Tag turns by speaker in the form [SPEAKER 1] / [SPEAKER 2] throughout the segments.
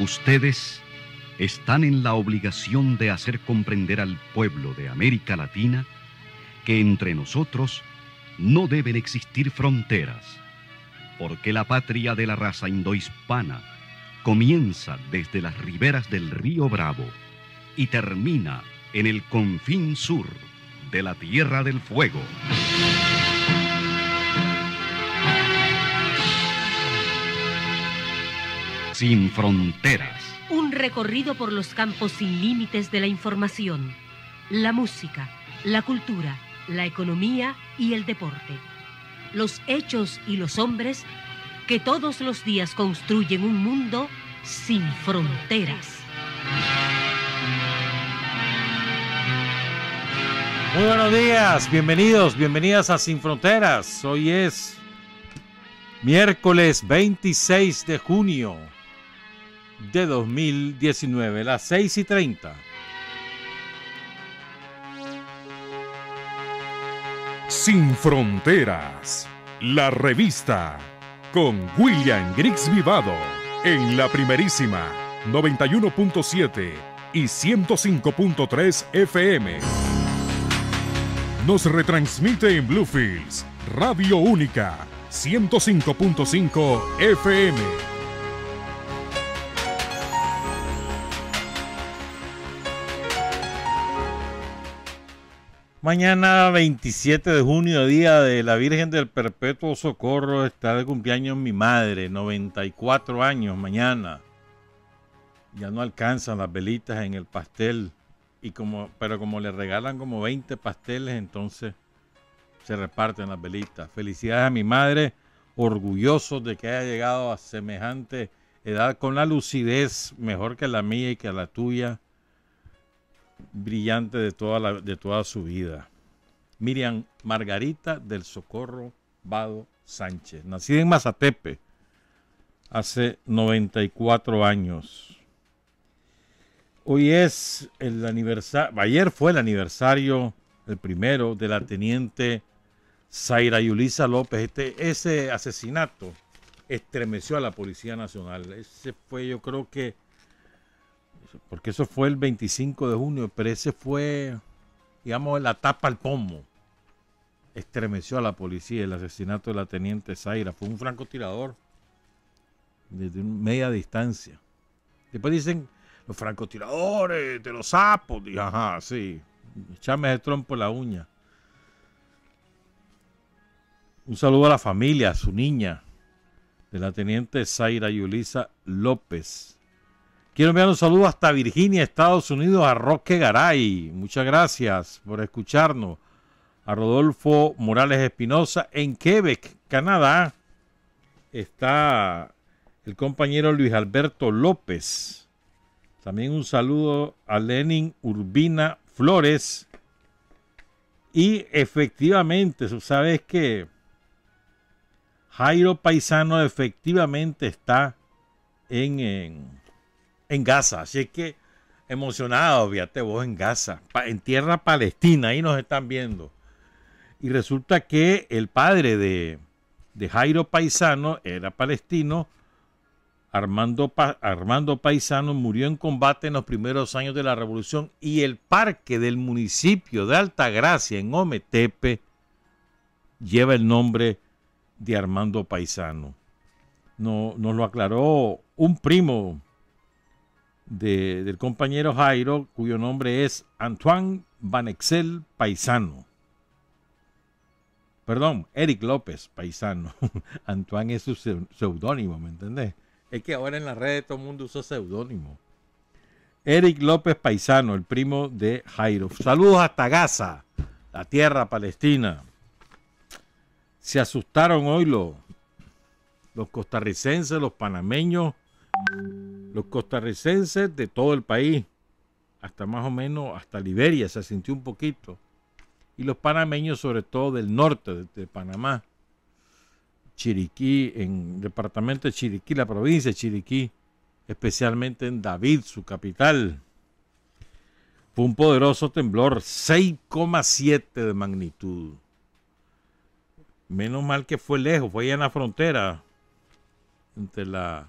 [SPEAKER 1] Ustedes están en la obligación de hacer comprender al pueblo de América Latina que entre nosotros no deben existir fronteras, porque la patria de la raza indohispana comienza desde las riberas del río Bravo y termina en el confín sur de la Tierra del Fuego. Sin fronteras.
[SPEAKER 2] Un recorrido por los campos sin límites de la información, la música, la cultura, la economía y el deporte. Los hechos y los hombres que todos los días construyen un mundo sin fronteras.
[SPEAKER 3] Muy buenos días, bienvenidas a Sin Fronteras. Hoy es miércoles 26 de junio de 2019, las 6:30.
[SPEAKER 4] Sin Fronteras, la revista con William Griggs Vivado en la primerísima 91.7 y 105.3 FM. Nos retransmite en Bluefields, Radio Única, 105.5 FM.
[SPEAKER 3] Mañana 27 de junio, día de la Virgen del Perpetuo Socorro, está de cumpleaños mi madre, 94 años mañana. Ya no alcanzan las velitas en el pastel, pero como le regalan como 20 pasteles, entonces se reparten las velitas. Felicidades a mi madre, orgullosos de que haya llegado a semejante edad con la lucidez mejor que la mía y que la tuya, brillante de toda su vida. Miriam Margarita del Socorro Vado Sánchez, nacida en Mazatepe hace 94 años. Hoy es el aniversario, ayer fue el aniversario, el primero, de la teniente Zaira Yulisa López. Ese asesinato estremeció a la Policía Nacional. Ese fue, yo creo que, porque eso fue el 25 de junio, pero ese fue, digamos, la tapa al pomo. Estremeció a la policía el asesinato de la teniente Zaira. Fue un francotirador desde media distancia. Después dicen los francotiradores de los sapos. Y, ajá, sí. Echame ese trompo en la uña. Un saludo a la familia, a su niña, de la teniente Zaira Yulisa López. Quiero enviar un saludo hasta Virginia, Estados Unidos, a Roque Garay. Muchas gracias por escucharnos. A Rodolfo Morales Espinosa en Quebec, Canadá. Está el compañero Luis Alberto López. También un saludo a Lenin Urbina Flores. Y efectivamente, tú sabes que Jairo Paisano efectivamente está en Gaza, así es que emocionado, fíjate vos, en Gaza, en tierra palestina, ahí nos están viendo. Y resulta que el padre de Jairo Paisano era palestino. Armando Paisano murió en combate en los primeros años de la revolución, y el parque del municipio de Altagracia, en Ometepe, lleva el nombre de Armando Paisano. Nos lo aclaró un primo del compañero Jairo, cuyo nombre es Antoine Van Excel Paisano. Perdón, Eric López Paisano. Antoine es su seudónimo, ¿me entendés? Es que ahora en las redes todo el mundo usa seudónimo. Eric López Paisano, el primo de Jairo. Saludos hasta Gaza, la tierra palestina. Se asustaron hoy los costarricenses, los panameños, los costarricenses de todo el país, hasta más o menos, hasta Liberia se sintió un poquito, y los panameños sobre todo del norte de Panamá, Chiriquí, en el departamento de Chiriquí, la provincia de Chiriquí, especialmente en David, su capital. Fue un poderoso temblor, 6,7 de magnitud. Menos mal que fue lejos, fue allá en la frontera entre la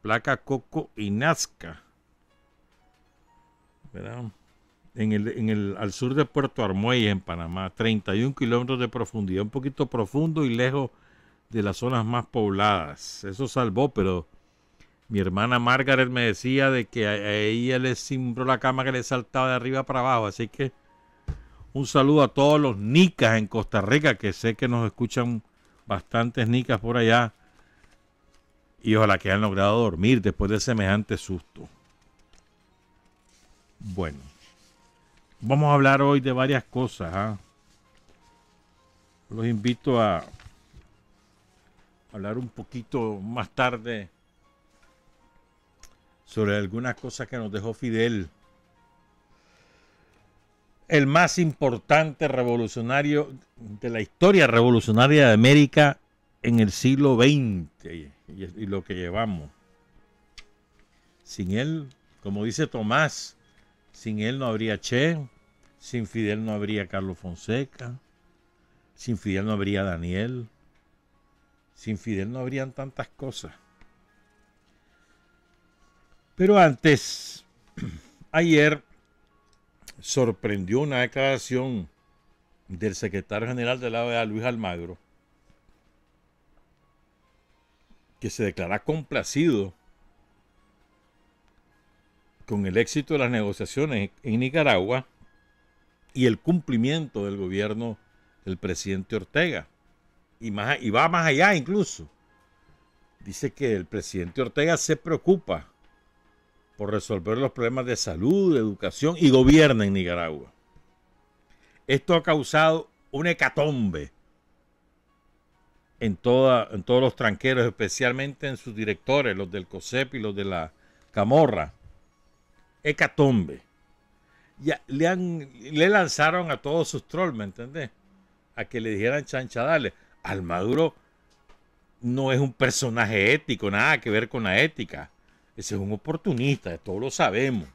[SPEAKER 3] placa Coco y Nazca, ¿verdad? Al sur de Puerto Armuelles, en Panamá, 31 kilómetros de profundidad, un poquito profundo y lejos de las zonas más pobladas. Eso salvó, pero mi hermana Margaret me decía de que a ella le cimbró la cama que le saltaba de arriba para abajo. Así que un saludo a todos los nicas en Costa Rica, que sé que nos escuchan bastantes nicas por allá. Y ojalá que hayan logrado dormir después de semejante susto. Bueno, vamos a hablar hoy de varias cosas. Los invito a hablar un poquito más tarde sobre algunas cosas que nos dejó Fidel, el más importante revolucionario de la historia revolucionaria de América en el siglo XX y lo que llevamos. Sin él, como dice Tomás, sin él no habría Che, sin Fidel no habría Carlos Fonseca, sin Fidel no habría Daniel, sin Fidel no habrían tantas cosas. Pero antes, ayer sorprendió una declaración del secretario general de la OEA, Luis Almagro, que se declara complacido con el éxito de las negociaciones en Nicaragua y el cumplimiento del gobierno del presidente Ortega. Y va más allá incluso. Dice que el presidente Ortega se preocupa por resolver los problemas de salud, de educación y gobierna en Nicaragua. Esto ha causado una hecatombe en todos los tranqueros, especialmente en sus directores, los del COSEP y los de la Camorra. Hecatombe. Ya, le lanzaron a todos sus trolls, ¿me entendés? A que le dijeran chanchadales. Almagro no es un personaje ético, nada que ver con la ética. Ese es un oportunista, todos lo sabemos,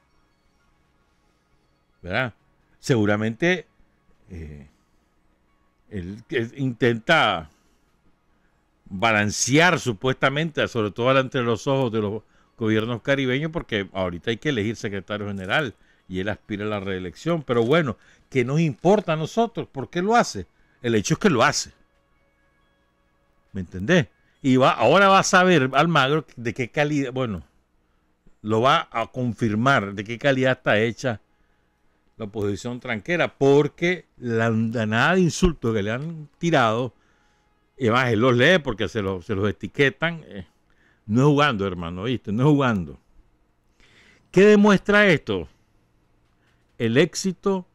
[SPEAKER 3] ¿verdad? Seguramente él intenta balancear supuestamente, sobre todo entre los ojos de los gobiernos caribeños, porque ahorita hay que elegir secretario general y él aspira a la reelección. Pero bueno, ¿qué nos importa a nosotros? ¿Por qué lo hace? El hecho es que lo hace. ¿Me entendés? Y ahora va a saber Almagro de qué calidad, bueno, lo va a confirmar de qué calidad está hecha la oposición tranquera, porque la andanada de insultos que le han tirado, y además él los lee porque se los etiquetan, no es jugando, hermano, ¿viste? No es jugando. ¿Qué demuestra esto? El éxito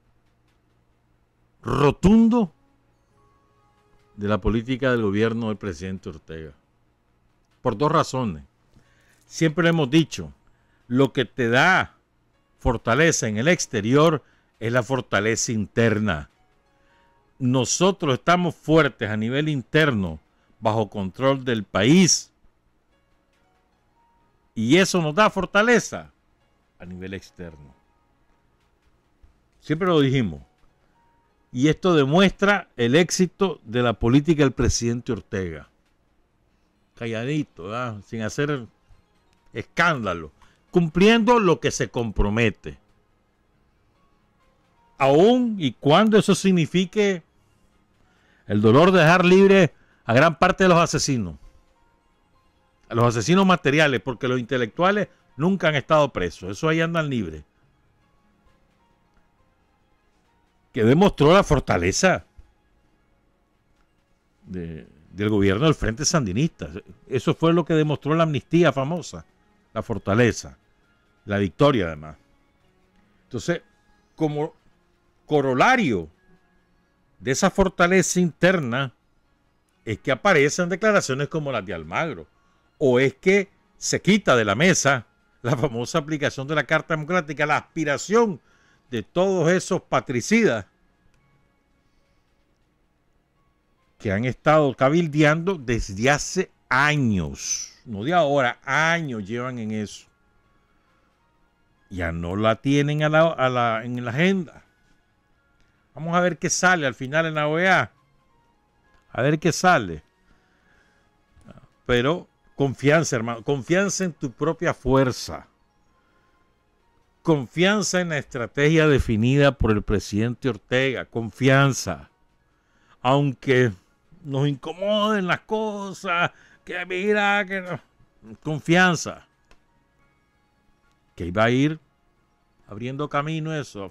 [SPEAKER 3] rotundo de la política del gobierno del presidente Ortega. Por dos razones. Siempre lo hemos dicho, lo que te da fortaleza en el exterior es la fortaleza interna. Nosotros estamos fuertes a nivel interno, bajo control del país. Y eso nos da fortaleza a nivel externo. Siempre lo dijimos. Y esto demuestra el éxito de la política del presidente Ortega. Calladito, ¿verdad? Sin hacer escándalo. Cumpliendo lo que se compromete. Aún y cuando eso signifique el dolor de dejar libre a gran parte de los asesinos. A los asesinos materiales, porque los intelectuales nunca han estado presos. Eso ahí andan libres. Que demostró la fortaleza del gobierno del Frente Sandinista. Eso fue lo que demostró la amnistía famosa. La fortaleza. La victoria, además. Entonces, como corolario de esa fortaleza interna, es que aparecen declaraciones como las de Almagro. O es que se quita de la mesa la famosa aplicación de la Carta Democrática, la aspiración de todos esos patricidas que han estado cabildeando desde hace años, no de ahora, años llevan en eso. Ya no la tienen en la agenda. Vamos a ver qué sale al final en la OEA. A ver qué sale. Pero Confianza, hermano. Confianza en tu propia fuerza. Confianza en la estrategia definida por el presidente Ortega. Confianza. Aunque nos incomoden las cosas, que mira, que no. Confianza. Que iba a ir abriendo camino eso.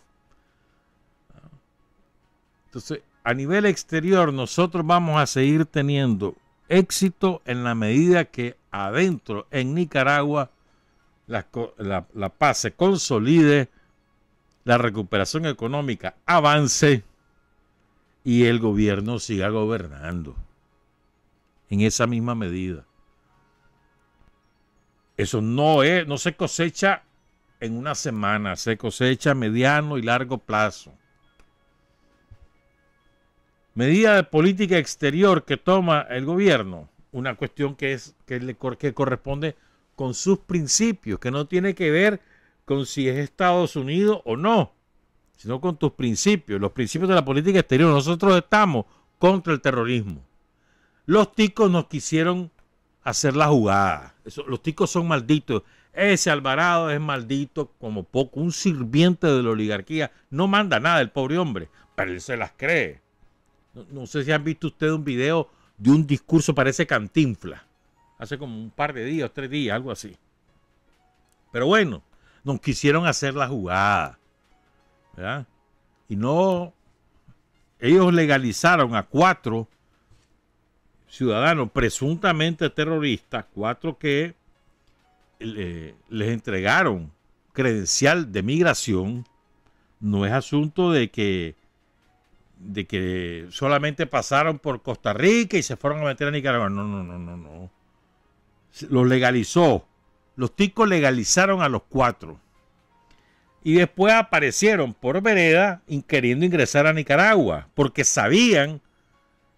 [SPEAKER 3] Entonces, a nivel exterior, nosotros vamos a seguir teniendo éxito en la medida que adentro, en Nicaragua, la paz se consolide, la recuperación económica avance y el gobierno siga gobernando en esa misma medida. Eso no se cosecha en una semana, se cosecha a mediano y largo plazo. Medida de política exterior que toma el gobierno, una cuestión que corresponde con sus principios, que no tiene que ver con si es Estados Unidos o no, sino con tus principios, los principios de la política exterior. Nosotros estamos contra el terrorismo. Los ticos nos quisieron hacer la jugada. Los ticos son malditos. Ese Alvarado es maldito como poco, un sirviente de la oligarquía. No manda nada el pobre hombre, pero él se las cree. No sé si han visto ustedes un video de un discurso, parece Cantinflas, hace como un par de días, 3 días, algo así. Pero bueno, nos quisieron hacer la jugada, ¿verdad? Y no, ellos legalizaron a 4 ciudadanos presuntamente terroristas, 4 que les entregaron credencial de migración. No es asunto de que solamente pasaron por Costa Rica y se fueron a meter a Nicaragua. No. Los legalizó. Los ticos legalizaron a los 4. Y después aparecieron por vereda queriendo ingresar a Nicaragua, porque sabían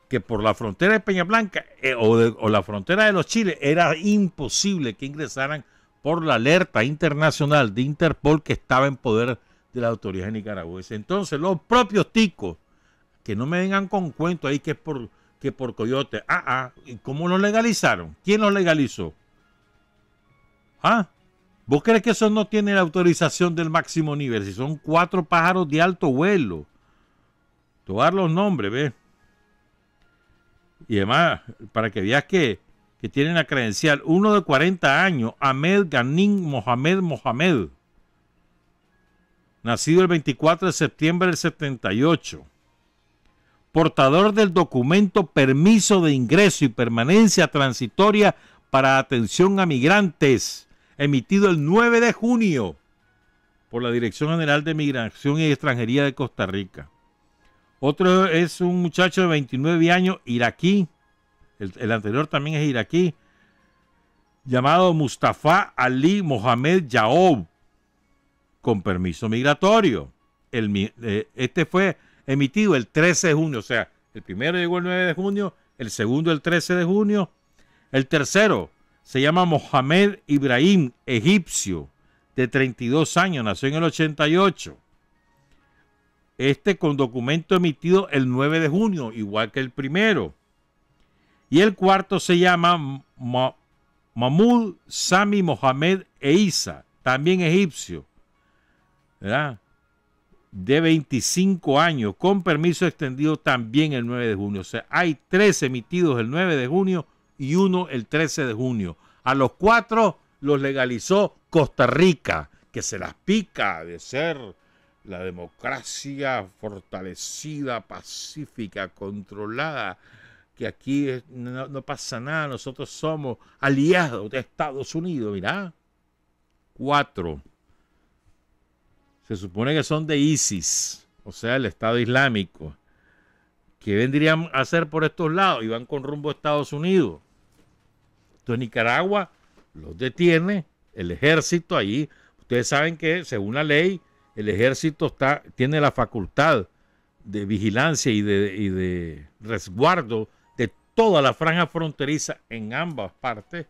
[SPEAKER 3] que por la frontera de Peña Blanca o la frontera de los Chiles era imposible que ingresaran por la alerta internacional de Interpol que estaba en poder de las autoridades nicaragüenses. Entonces los propios ticos, que no me vengan con cuento ahí que por coyote. ¿Y cómo lo legalizaron? ¿Quién lo legalizó? ¿Vos crees que eso no tiene la autorización del máximo nivel? Si son 4 pájaros de alto vuelo. Te voy a dar los nombres, ¿ves? Y además, para que veas que tienen la credencial. Uno de 40 años, Ahmed Ghanim Mohamed. Nacido el 24 de septiembre del 78. Portador del documento Permiso de Ingreso y Permanencia Transitoria para Atención a Migrantes, emitido el 9 de junio por la Dirección General de Migración y Extranjería de Costa Rica. Otro es un muchacho de 29 años, iraquí, el anterior también es iraquí, llamado Mustafa Ali Mohamed Yaob, con permiso migratorio. Este fue emitido el 13 de junio, o sea, el primero llegó el 9 de junio, el segundo el 13 de junio, el tercero se llama Mohamed Ibrahim, egipcio, de 32 años, nació en el 88. Este con documento emitido el 9 de junio, igual que el primero. Y el cuarto se llama Mahmoud Sami Mohamed Eiza, también egipcio, ¿verdad? De 25 años, con permiso extendido también el 9 de junio. O sea, hay 3 emitidos el 9 de junio y 1 el 13 de junio. A los 4 los legalizó Costa Rica, que se las pica de ser la democracia fortalecida, pacífica, controlada, que aquí no pasa nada, nosotros somos aliados de Estados Unidos. Mirá, 4. Se supone que son de ISIS, o sea, el Estado Islámico. ¿Qué vendrían a hacer por estos lados? Y van con rumbo a Estados Unidos. Entonces Nicaragua los detiene, el ejército allí. Ustedes saben que, según la ley, el ejército tiene la facultad de vigilancia y de resguardo de toda la franja fronteriza en ambas partes.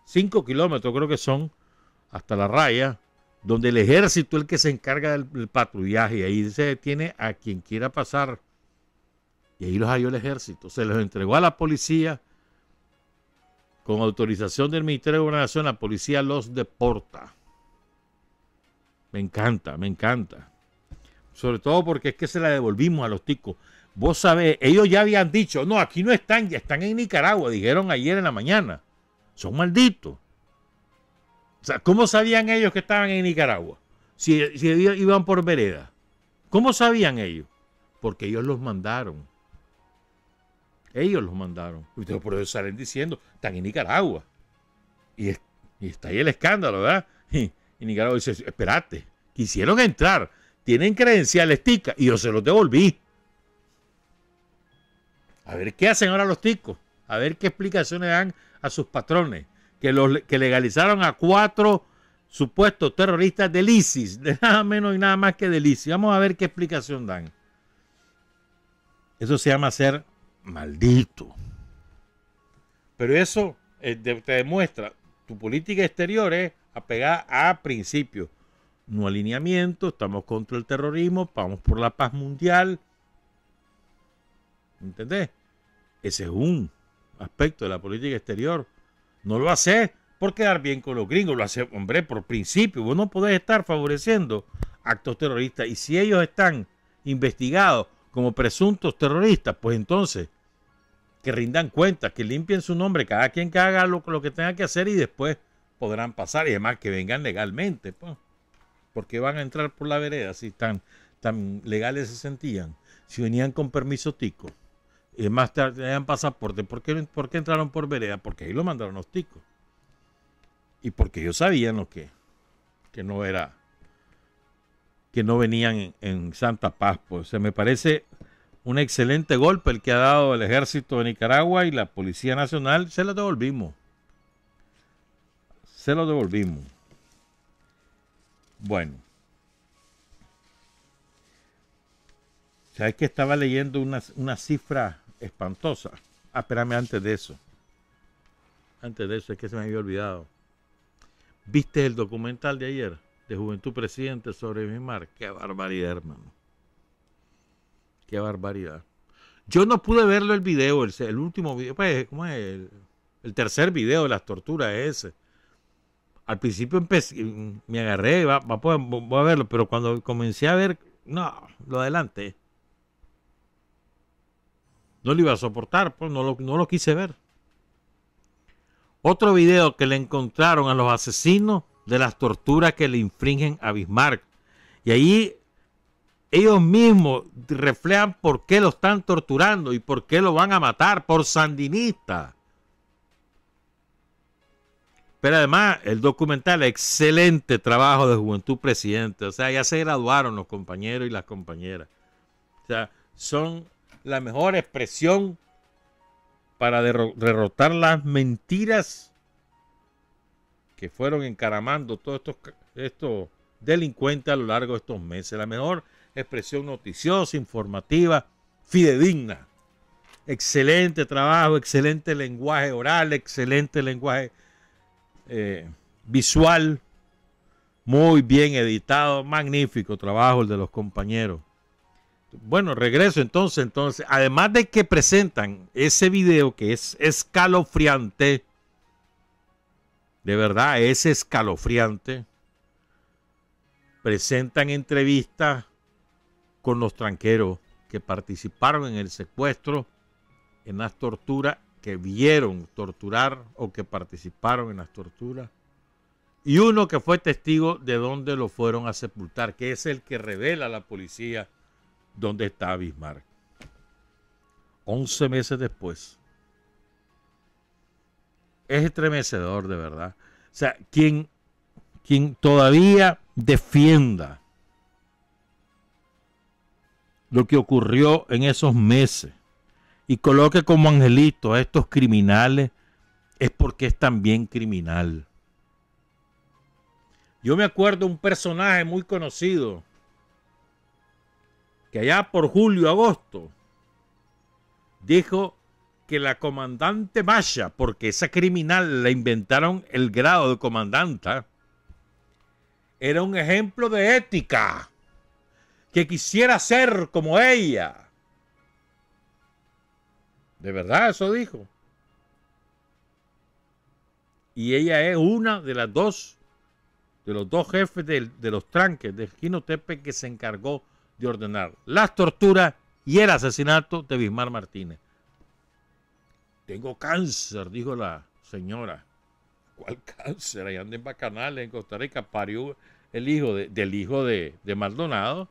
[SPEAKER 3] 5 kilómetros creo que son hasta la raya, donde el ejército es el que se encarga del patrullaje, y ahí se detiene a quien quiera pasar. Y ahí los halló el ejército. Se los entregó a la policía con autorización del Ministerio de Gobernación, la policía los deporta. Me encanta, me encanta. Sobre todo porque es que se la devolvimos a los ticos. Vos sabés, ellos ya habían dicho, no, aquí no están, ya están en Nicaragua, dijeron ayer en la mañana. Son malditos. O sea, ¿cómo sabían ellos que estaban en Nicaragua? Si iban por vereda. ¿Cómo sabían ellos? Porque ellos los mandaron. Ellos los mandaron. Ustedes por eso salen diciendo, están en Nicaragua. Y está ahí el escándalo, ¿verdad? Y Nicaragua dice, espérate, quisieron entrar, tienen credenciales ticas y yo se los devolví. A ver qué hacen ahora los ticos, a ver qué explicaciones dan a sus patrones, que legalizaron a 4 supuestos terroristas del ISIS, de nada menos y nada más que del ISIS. Vamos a ver qué explicación dan. Eso se llama ser maldito. Pero eso te demuestra, tu política exterior es apegada a principios, no alineamiento, estamos contra el terrorismo, vamos por la paz mundial. ¿Entendés? Ese es un aspecto de la política exterior. No lo hace por quedar bien con los gringos, lo hace, hombre, por principio. Vos no podés estar favoreciendo actos terroristas. Y si ellos están investigados como presuntos terroristas, pues entonces que rindan cuentas, que limpien su nombre, cada quien que haga lo que tenga que hacer y después podrán pasar. Y además que vengan legalmente, pues. Porque van a entrar por la vereda si tan legales se sentían. Si venían con permiso tico. Y más tenían pasaporte. ¿Por qué entraron por vereda? Porque ahí lo mandaron los ticos. Y porque ellos sabían lo que no era, que no venían en santa paz. Pues se me parece un excelente golpe el que ha dado el ejército de Nicaragua y la Policía Nacional. Se lo devolvimos. Se lo devolvimos. Bueno. ¿Sabes que estaba leyendo una cifra espantosa? Ah, espérame, antes de eso. Antes de eso, es que se me había olvidado. ¿Viste el documental de ayer? De Juventud Presidente sobre Bismarck. Qué barbaridad, hermano. Qué barbaridad. Yo no pude verlo el video, el último video. Pues, ¿cómo es? El tercer video de las torturas es ese. Al principio me agarré, voy a verlo, pero cuando comencé a ver, no, lo adelanté. No lo iba a soportar, pues no lo quise ver. Otro video que le encontraron a los asesinos de las torturas que le infringen a Bismarck. Y ahí ellos mismos reflejan por qué lo están torturando y por qué lo van a matar, por sandinista. Pero además, el documental, excelente trabajo de Juventud Presidente. O sea, ya se graduaron los compañeros y las compañeras. O sea, son la mejor expresión para derrotar las mentiras que fueron encaramando todos estos delincuentes a lo largo de estos meses. La mejor expresión noticiosa, informativa, fidedigna. Excelente trabajo, excelente lenguaje oral, excelente lenguaje visual, muy bien editado, magnífico trabajo el de los compañeros. Bueno, regreso entonces, además de que presentan ese video que es escalofriante, de verdad es escalofriante, presentan entrevistas con los tranqueros que participaron en el secuestro, en las torturas, que vieron torturar o que participaron en las torturas, y uno que fue testigo de dónde lo fueron a sepultar, que es el que revela a la policía dónde está Bismarck. 11 meses después. Es estremecedor, de verdad. O sea, quien todavía defienda lo que ocurrió en esos meses y coloque como angelito a estos criminales, es porque es también criminal. Yo me acuerdo de un personaje muy conocido que allá por julio, agosto, dijo que la comandante Masha, porque esa criminal le inventaron el grado de comandanta, era un ejemplo de ética, que quisiera ser como ella. De verdad, eso dijo. Y ella es una de los dos jefes de los tranques de Jinotepe que se encargó de ordenar las torturas y el asesinato de Bismar Martínez. Tengo cáncer, dijo la señora. ¿Cuál cáncer? Allá anda en Bacanales, en Costa Rica, parió el hijo del hijo de Maldonado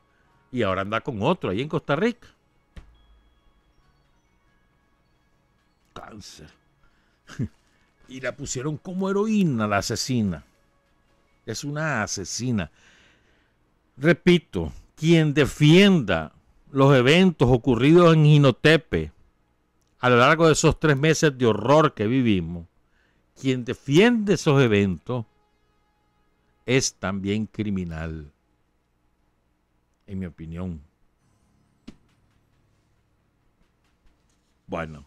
[SPEAKER 3] y ahora anda con otro ahí en Costa Rica. Cáncer. Y la pusieron como heroína, la asesina. Es una asesina. Repito, quien defienda los eventos ocurridos en Jinotepe a lo largo de esos 3 meses de horror que vivimos, quien defiende esos eventos es también criminal, en mi opinión. Bueno,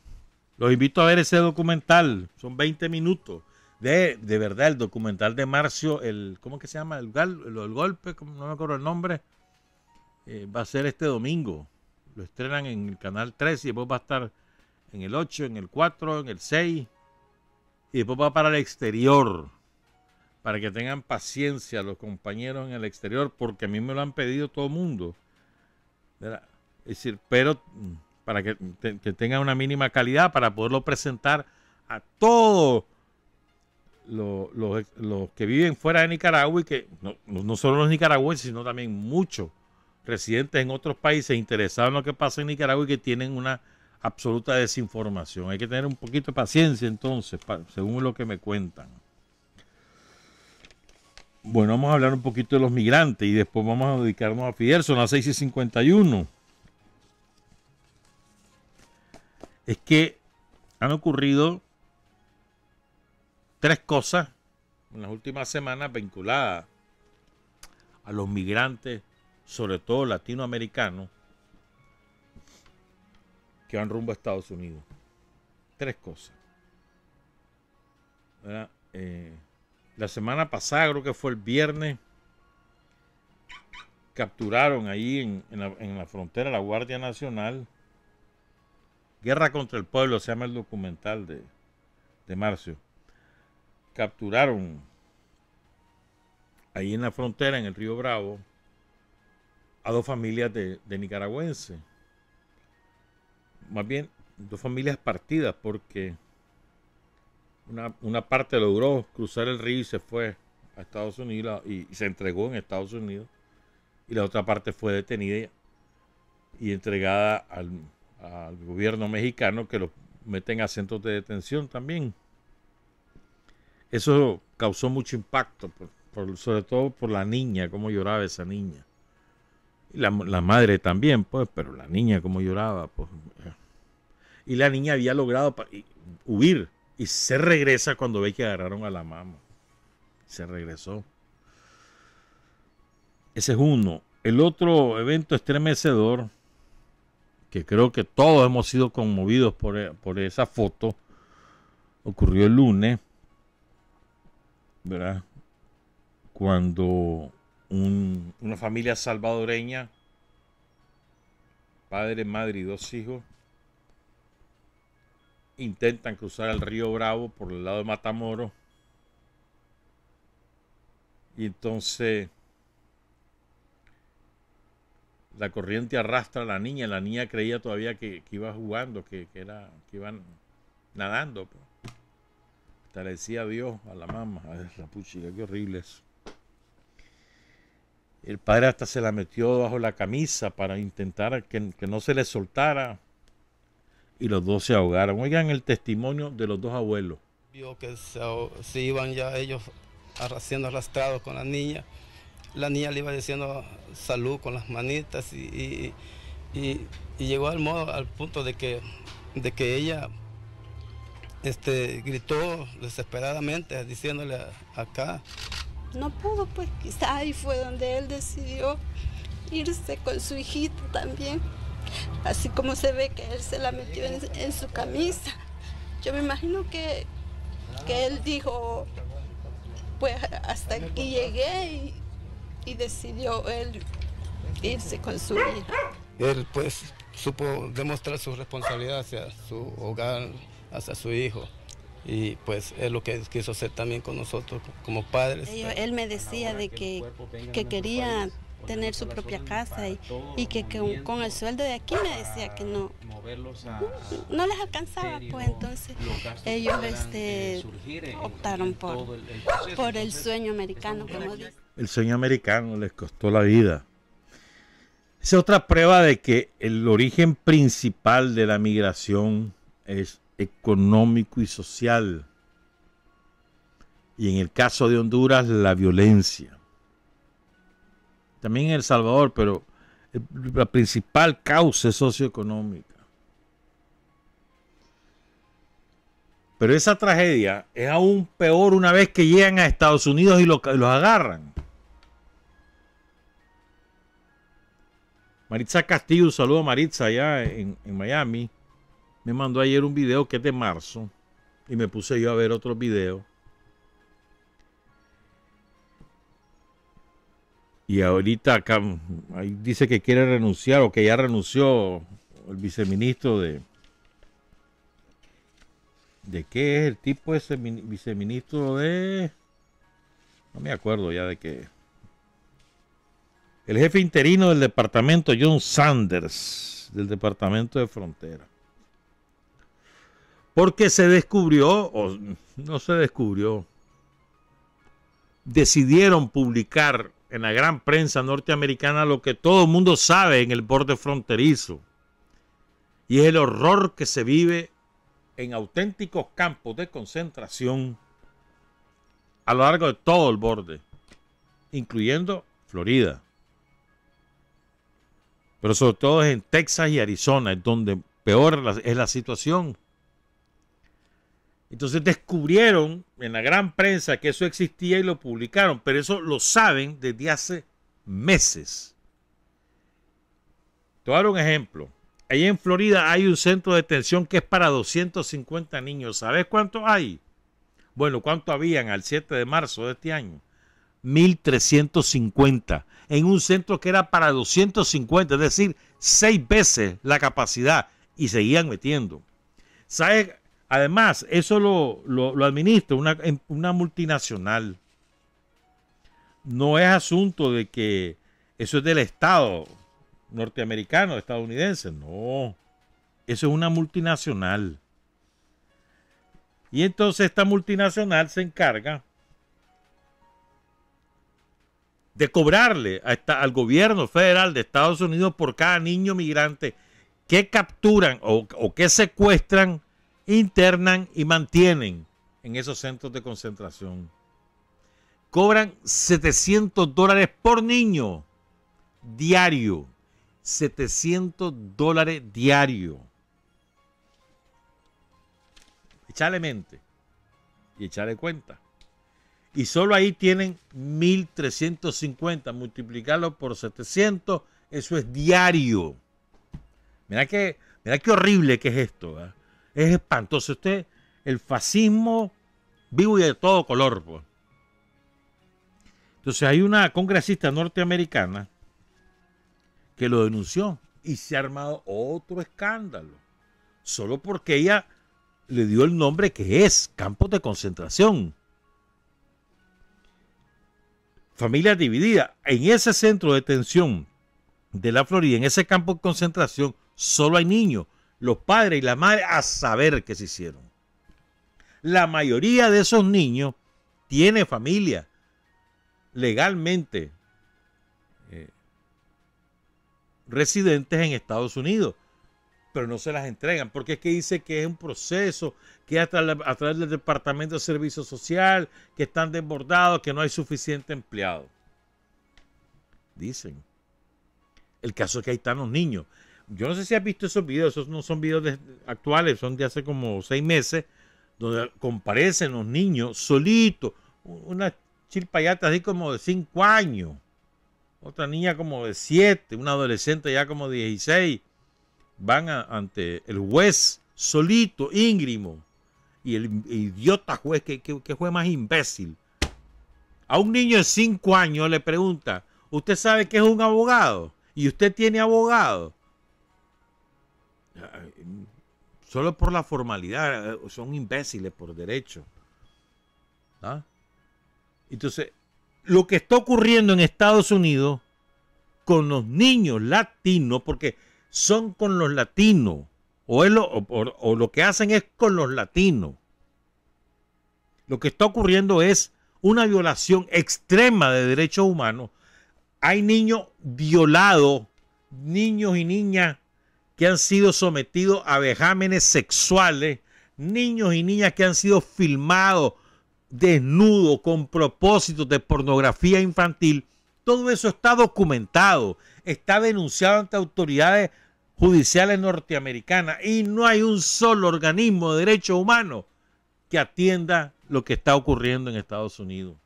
[SPEAKER 3] los invito a ver ese documental, son 20 minutos. De verdad, el documental de Marcio, ¿cómo que se llama? El golpe, no me acuerdo el nombre, va a ser este domingo. Lo estrenan en el canal 3 y después va a estar en el 8, en el 4, en el 6 y después va para el exterior, para que tengan paciencia los compañeros en el exterior, porque a mí me lo han pedido todo el mundo, ¿verdad? Es decir, pero para que tengan una mínima calidad, para poderlo presentar a todos los que viven fuera de Nicaragua y que no solo los nicaragüenses, sino también muchos residentes en otros países interesados en lo que pasa en Nicaragua y que tienen una absoluta desinformación. Hay que tener un poquito de paciencia entonces, según lo que me cuentan. Bueno, vamos a hablar un poquito de los migrantes y después vamos a dedicarnos a Fidel. Son las 6:51. Es que han ocurrido 3 cosas en las últimas semanas vinculadas a los migrantes, sobre todo latinoamericanos, que van rumbo a Estados Unidos. 3 cosas. ¿Verdad? La semana pasada, creo que fue el viernes, capturaron ahí en la frontera la Guardia Nacional. Guerra contra el Pueblo se llama el documental de Marcio. Capturaron ahí en la frontera, en el Río Bravo, a 2 familias de nicaragüenses. Más bien 2 familias partidas, porque una parte logró cruzar el río y se fue a Estados Unidos y se entregó en Estados Unidos, y la otra parte fue detenida y entregada al gobierno mexicano, que los meten a centros de detención también. Eso causó mucho impacto, sobre todo por la niña, cómo lloraba esa niña. Y la madre también, pues, pero la niña cómo lloraba, pues. Y la niña había logrado huir y se regresa cuando ve que agarraron a la mamá. Se regresó. Ese es uno. El otro evento estremecedor, que creo que todos hemos sido conmovidos por esa foto, ocurrió el lunes, ¿verdad? Cuando una familia salvadoreña, padre, madre y 2 hijos, intentan cruzar el río Bravo por el lado de Matamoros, y entonces la corriente arrastra a la niña creía todavía que iba jugando, que iban nadando, pues. Hasta le decía adiós a la mamá. Ay, la puchica, qué horrible eso. El padre hasta se la metió bajo la camisa para intentar que no se le soltara, y los 2 se ahogaron. Oigan el testimonio de los 2 abuelos.
[SPEAKER 5] Vio que se iban ya ellos siendo arrastrados con la niña. La niña le iba diciendo salud con las manitas y llegó al punto de que ella gritó desesperadamente diciéndole acá.
[SPEAKER 6] No pudo, pues quizá ahí fue donde él decidió irse con su hijita también. Así como se ve que él se la metió en su camisa. Yo me imagino que él dijo, pues hasta aquí llegué y decidió él irse con su hija.
[SPEAKER 5] Él pues supo demostrar su responsabilidad hacia su hogar, hacia su hijo. y pues es lo que quiso hacer también con nosotros como padres.
[SPEAKER 6] Él me decía de que quería tener su propia casa y que con el sueldo de aquí me decía que no les alcanzaba, pues entonces ellos optaron por el sueño americano, como dice.
[SPEAKER 3] El sueño americano les costó la vida. Es otra prueba de que el origen principal de la migración es económico y social. Y en el caso de Honduras, la violencia. También en El Salvador, pero la principal causa es socioeconómica. Pero esa tragedia es aún peor una vez que llegan a Estados Unidos y los agarran. Maritza Castillo, un saludo a Maritza allá en Miami. Me mandó ayer un video que es de marzo y me puse yo a ver otro video. Y ahorita acá ahí dice que quiere renunciar o que ya renunció el viceministro de... ¿De qué es el tipo ese viceministro de...? No me acuerdo ya de qué. El jefe interino del departamento, John Sanders, del departamento de frontera. Porque se descubrió, o no se descubrió, decidieron publicar en la gran prensa norteamericana lo que todo el mundo sabe en el borde fronterizo. Y es el horror que se vive en auténticos campos de concentración a lo largo de todo el borde, incluyendo Florida. Pero sobre todo es en Texas y Arizona, es donde peor es la situación. Entonces descubrieron en la gran prensa que eso existía y lo publicaron, pero eso lo saben desde hace meses. Te voy a dar un ejemplo. Allá en Florida hay un centro de detención que es para 250 niños. ¿Sabes cuántos hay? Bueno, ¿cuánto habían al 7 de marzo de este año? 1.350 en un centro que era para 250, es decir, 6 veces la capacidad, y seguían metiendo. ¿Sabes? Además, eso lo administra una multinacional. No es asunto de que eso es del Estado norteamericano, estadounidense. No, eso es una multinacional. Y entonces esta multinacional se encarga de cobrarle al gobierno federal de Estados Unidos por cada niño migrante que capturan o que secuestran, internan y mantienen en esos centros de concentración. Cobran $700 por niño diario. $700 diario. Echale mente y echale cuenta. Y solo ahí tienen 1.350. Multiplicarlo por 700, eso es diario. Mira qué horrible que es esto, ¿verdad? Es espantoso. El fascismo vivo y de todo color, pues. Entonces hay una congresista norteamericana que lo denunció y se ha armado otro escándalo. Solo porque ella le dio el nombre que es campos de concentración. Familias divididas. En ese centro de detención de la Florida, en ese campo de concentración, solo hay niños. Los padres y la madre a saber qué se hicieron. La mayoría de esos niños tiene familia legalmente residentes en Estados Unidos, pero no se las entregan, porque es que dice que es un proceso, que a través del Departamento de Servicio Social, que están desbordados, que no hay suficiente empleado. Dicen. El caso es que ahí están los niños. Yo no sé si has visto esos videos, esos no son videos actuales, son de hace como 6 meses, donde comparecen los niños solitos, una chilpayata así como de 5 años, otra niña como de 7, una adolescente ya como de 16, van ante el juez solito, íngrimo, y el idiota juez, que juez más imbécil. A un niño de 5 años le pregunta, ¿usted sabe qué es un abogado? ¿Y usted tiene abogado? solo por la formalidad, son imbéciles por derecho. ¿Ah? Entonces, lo que está ocurriendo en Estados Unidos con los niños latinos, porque son con los latinos, o lo que hacen es con los latinos. Lo que está ocurriendo es una violación extrema de derechos humanos. Hay niños violados, niños y niñas que han sido sometidos a vejámenes sexuales, niños y niñas que han sido filmados desnudos con propósitos de pornografía infantil. Todo eso está documentado, está denunciado ante autoridades judiciales norteamericanas y no hay un solo organismo de derechos humanos que atienda lo que está ocurriendo en Estados Unidos.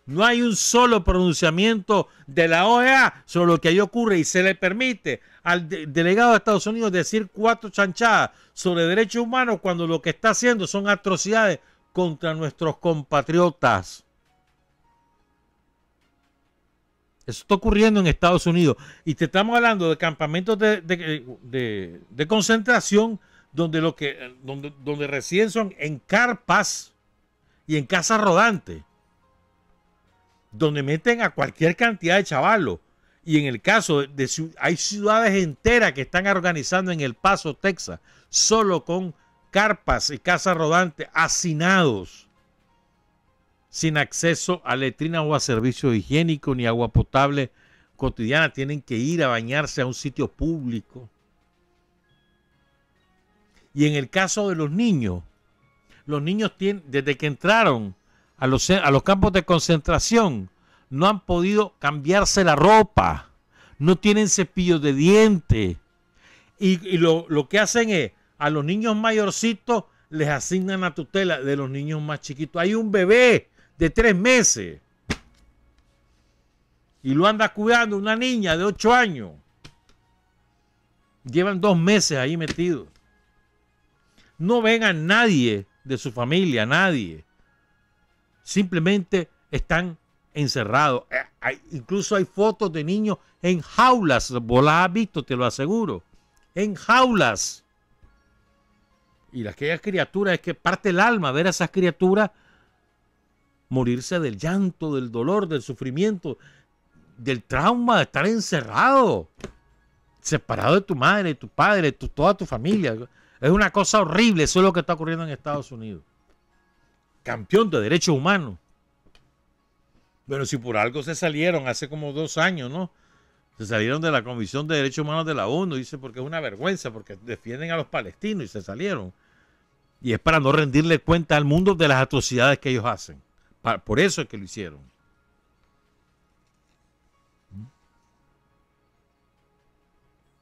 [SPEAKER 3] No hay un solo pronunciamiento de la OEA sobre lo que ahí ocurre y se le permite al delegado de Estados Unidos decir 4 chanchadas sobre derechos humanos cuando lo que está haciendo son atrocidades contra nuestros compatriotas. Eso está ocurriendo en Estados Unidos. Y te estamos hablando de campamentos de concentración donde residen son en carpas y en casas rodantes, donde meten a cualquier cantidad de chavalos. Y en el caso hay ciudades enteras que están organizando en El Paso, Texas, solo con carpas y casas rodantes, hacinados, sin acceso a letrinas o a servicios higiénicos ni agua potable cotidiana. Tienen que ir a bañarse a un sitio público. Y en el caso de los niños tienen, desde que entraron a los campos de concentración, no han podido cambiarse la ropa, no tienen cepillo de dientes. Y lo que hacen es, a los niños mayorcitos les asignan la tutela de los niños más chiquitos. Hay un bebé de 3 meses y lo anda cuidando una niña de 8 años. Llevan 2 meses ahí metidos. No ven a nadie de su familia, nadie. Simplemente están encerrados. Incluso hay fotos de niños en jaulas. Vos las has visto, te lo aseguro. En jaulas. Y aquellas criaturas, es que parte el alma ver a esas criaturas morirse del llanto, del dolor, del sufrimiento, del trauma de estar encerrado, separado de tu madre, de tu padre, de toda tu familia. Es una cosa horrible. Eso es lo que está ocurriendo en Estados Unidos. Campeón de derechos humanos. Bueno, si por algo se salieron hace como 2 años, ¿no? Se salieron de la Comisión de Derechos Humanos de la ONU, dice, porque es una vergüenza, porque defienden a los palestinos y se salieron. Y es para no rendirle cuenta al mundo de las atrocidades que ellos hacen. Por eso es que lo hicieron.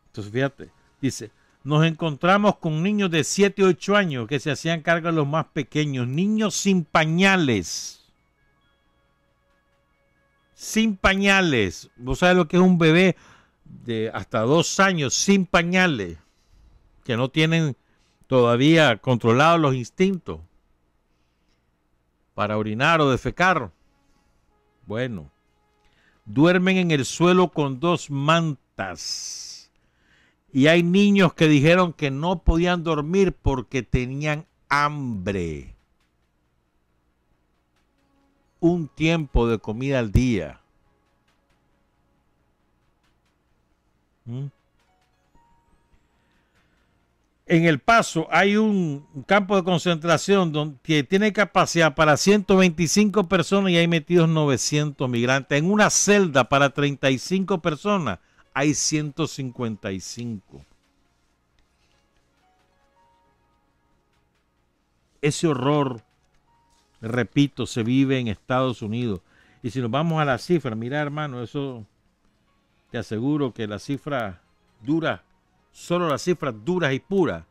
[SPEAKER 3] Entonces, fíjate, dice, nos encontramos con niños de 7 y 8 años que se hacían cargo de los más pequeños, niños sin pañales. Sin pañales. ¿Vos sabés lo que es un bebé de hasta 2 años sin pañales? Que no tienen todavía controlados los instintos para orinar o defecar. Bueno, duermen en el suelo con 2 mantas. Y hay niños que dijeron que no podían dormir porque tenían hambre. Un tiempo de comida al día. En El Paso hay un campo de concentración que tiene capacidad para 125 personas y hay metidos 900 migrantes. En una celda para 35 personas hay 155. Ese horror, repito, se vive en Estados Unidos. Y si nos vamos a la cifra, mira, hermano, eso te aseguro que la cifra dura, solo las cifras duras y puras,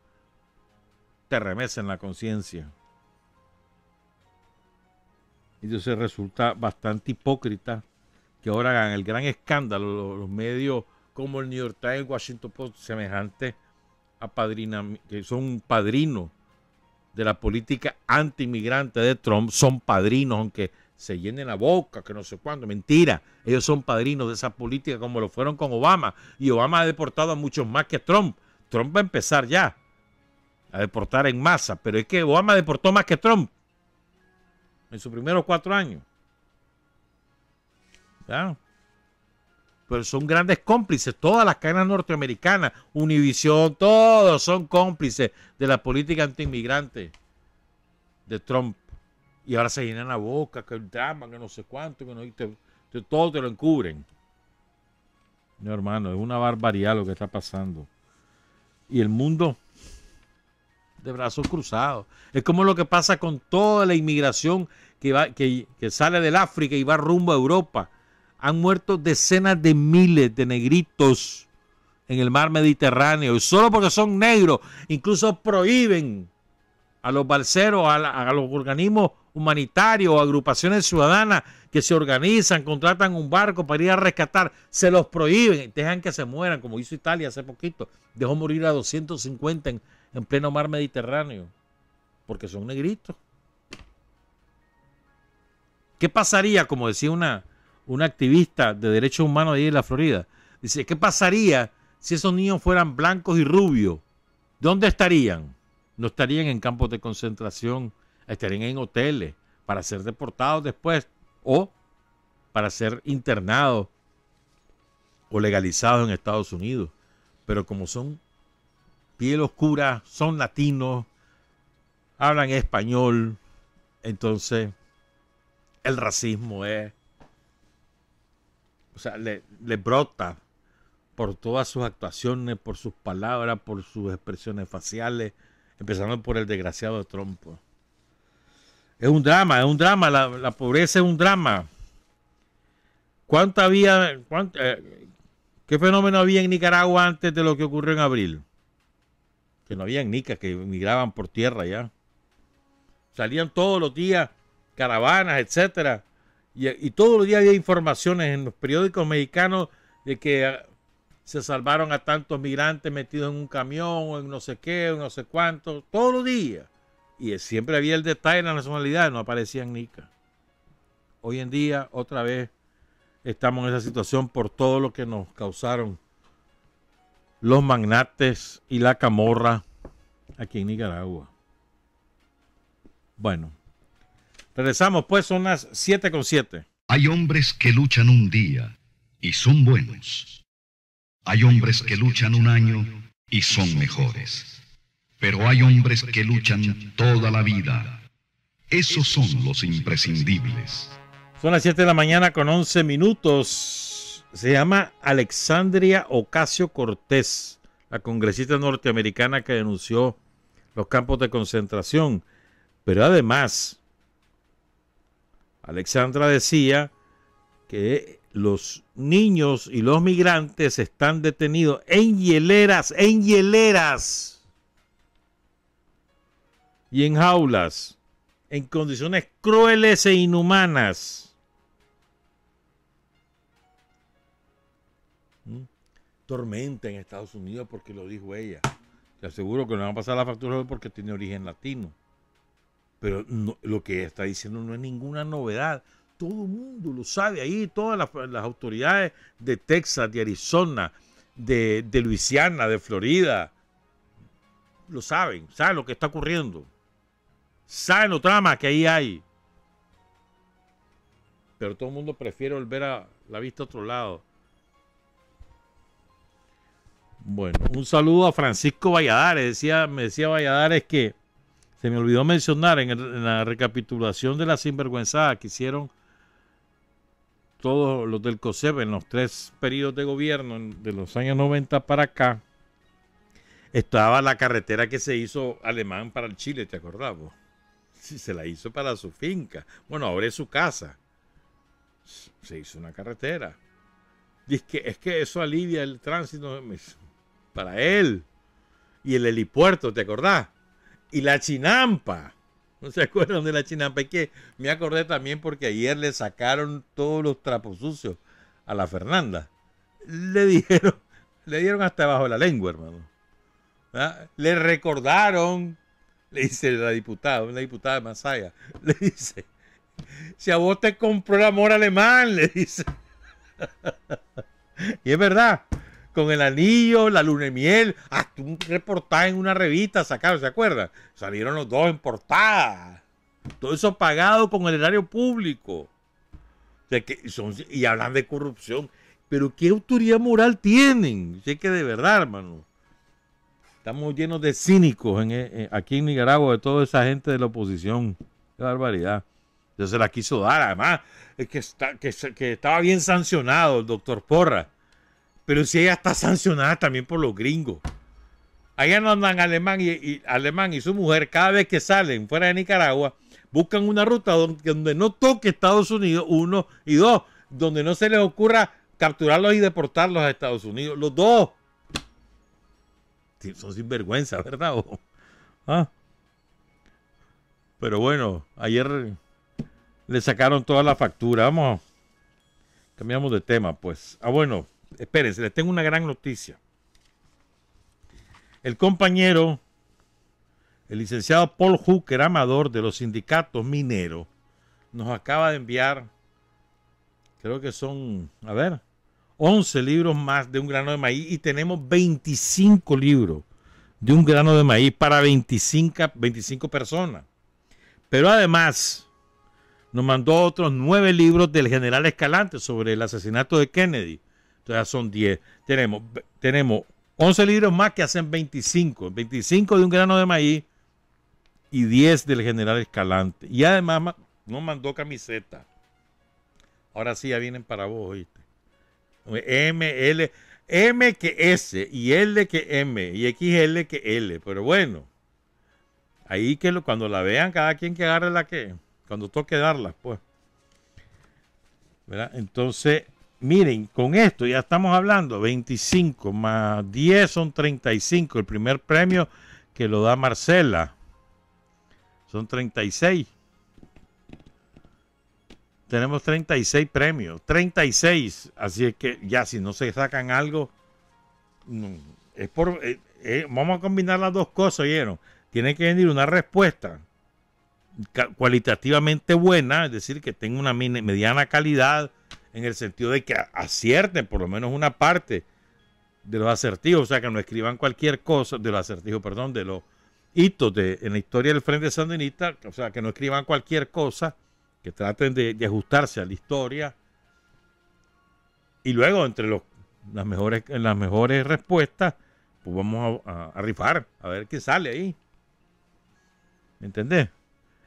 [SPEAKER 3] te remecen la conciencia. Entonces resulta bastante hipócrita que ahora hagan el gran escándalo los medios como el New York Times, Washington Post, semejantes a que son padrinos de la política anti-inmigrante de Trump, son padrinos, aunque se llenen la boca, que no sé cuándo, mentira. Ellos son padrinos de esa política como lo fueron con Obama. Y Obama ha deportado a muchos más que Trump. Trump va a empezar ya. a deportar en masa, pero es que Obama deportó más que Trump en sus primeros 4 años. ¿Ya? Pero son grandes cómplices, todas las cadenas norteamericanas, Univision, todos son cómplices de la política antiinmigrante de Trump. Y ahora se llenan la boca, que el drama, que no sé cuánto, que no, todo te lo encubren. No, hermano, es una barbaridad lo que está pasando. Y el mundo de brazos cruzados. Es como lo que pasa con toda la inmigración que sale del África y va rumbo a Europa. Han muerto decenas de miles de negritos en el mar Mediterráneo. Y solo porque son negros, incluso prohíben a los balseros, a los organismos humanitarios o agrupaciones ciudadanas que se organizan, contratan un barco para ir a rescatar, se los prohíben, dejan que se mueran, como hizo Italia hace poquito. Dejó morir a 250 en pleno mar Mediterráneo, porque son negritos. ¿Qué pasaría, como decía una activista de derechos humanos ahí en la Florida? Dice, ¿qué pasaría si esos niños fueran blancos y rubios? ¿Dónde estarían? No estarían en campos de concentración, estarían en hoteles para ser deportados después o para ser internados o legalizados en Estados Unidos. Pero como son piel oscura, son latinos, hablan español, entonces el racismo es, o sea, le brota por todas sus actuaciones, por sus palabras, por sus expresiones faciales, empezando por el desgraciado de Trump. Es un drama, la pobreza es un drama. ¿Qué fenómeno había en Nicaragua antes de lo que ocurrió en abril? Que no había nicas, que migraban por tierra ya. Salían todos los días caravanas, etcétera. Y todos los días había informaciones en los periódicos mexicanos de que se salvaron a tantos migrantes metidos en un camión, o en no sé qué, o no sé cuánto, todos los días. Y siempre había el detalle de la nacionalidad, no aparecían nicas. Hoy en día, otra vez, estamos en esa situación por todo lo que nos causaron los magnates y la camorra aquí en Nicaragua. Bueno, regresamos pues, son las 7:07.
[SPEAKER 1] Hay hombres que luchan un día y son buenos. Hay hombres que luchan un año y son mejores. Pero hay hombres que luchan toda la vida. Esos son los imprescindibles.
[SPEAKER 3] Son las 7 de la mañana con 11 minutos. Se llama Alexandria Ocasio-Cortez, la congresista norteamericana que denunció los campos de concentración. Pero además, Alexandra decía que los niños y los migrantes están detenidos en hieleras y en jaulas, en condiciones crueles e inhumanas. Tormenta en Estados Unidos porque lo dijo ella. Te aseguro que no van a pasar la factura porque tiene origen latino. Pero no, lo que ella está diciendo no es ninguna novedad. Todo el mundo lo sabe ahí, todas las autoridades de Texas, de Arizona, de Luisiana, de Florida, lo saben lo que está ocurriendo. Saben los dramas que ahí hay. Pero todo el mundo prefiere volver a la vista a otro lado. Bueno, un saludo a Francisco Valladares. Me decía Valladares que se me olvidó mencionar en la recapitulación de la sinvergüenzada que hicieron todos los del COSEP en los 3 periodos de gobierno de los años 90 para acá. Estaba la carretera que se hizo Alemán para el Chile, ¿te acordás vos? Sí, se la hizo para su finca. Bueno, ahora es su casa. Se hizo una carretera. Y es que eso alivia el tránsito para él. Y el helipuerto, ¿te acordás? Y la chinampa. ¿No se acuerdan de la chinampa? Es que me acordé también porque ayer le sacaron todos los trapos sucios a la Fernanda. Le dieron hasta abajo de la lengua, hermano. ¿Ah? Le recordaron, le dice una diputada de Masaya, le dice, si a vos te compró el amor alemán, le dice. Y es verdad, con el anillo, la luna de miel, hasta un reportaje en una revista sacaron, ¿se acuerdan? Salieron los dos en portada. Todo eso pagado con el erario público. O sea, y hablan de corrupción. Pero ¿qué autoridad moral tienen? Si es que de verdad, hermano. Estamos llenos de cínicos aquí en Nicaragua, de toda esa gente de la oposición. Qué barbaridad. Ya se la quiso dar, además, es que estaba bien sancionado el doctor Porras. Pero si ella está sancionada también por los gringos. Allá no andan Alemán y su mujer, cada vez que salen fuera de Nicaragua, buscan una ruta donde no toque Estados Unidos, 1, y 2, donde no se les ocurra capturarlos y deportarlos a Estados Unidos. Los dos. Son sinvergüenza, ¿verdad? ¿Ah? Pero bueno, ayer le sacaron toda la factura. Cambiamos de tema, pues. Bueno, espérense, les tengo una gran noticia. El compañero, el licenciado Paul Hooker Amador de los sindicatos mineros, nos acaba de enviar, creo que son, 11 libros más de Un grano de maíz, y tenemos 25 libros de Un grano de maíz para 25 personas. Pero además nos mandó otros 9 libros del general Escalante sobre el asesinato de Kennedy. Entonces son 10. Tenemos 11 libros más que hacen 25. 25 de Un grano de maíz y 10 del general Escalante. Y además nos mandó camiseta. Ahora sí ya vienen para vos, ¿oíste? M que S, y L que M, y XL que L. Pero bueno, ahí cuando la vean, cada quien que agarre cuando toque darlas, pues. ¿Verdad? Entonces, miren, con esto ya estamos hablando, 25 más 10 son 35. El primer premio que lo da Marcela son 36. Tenemos 36 premios, 36, así es que ya si no se sacan algo, vamos a combinar las dos cosas, ¿oyeron? Tiene que venir una respuesta cualitativamente buena, es decir, que tenga una mediana calidad, en el sentido de que acierten por lo menos una parte de los acertijos, o sea, que no escriban cualquier cosa, de los acertijos, perdón, de los hitos en la historia del Frente Sandinista, o sea, que no escriban cualquier cosa, que traten de ajustarse a la historia, y luego entre las mejores respuestas, pues vamos a rifar, a ver qué sale ahí. ¿Me entendés?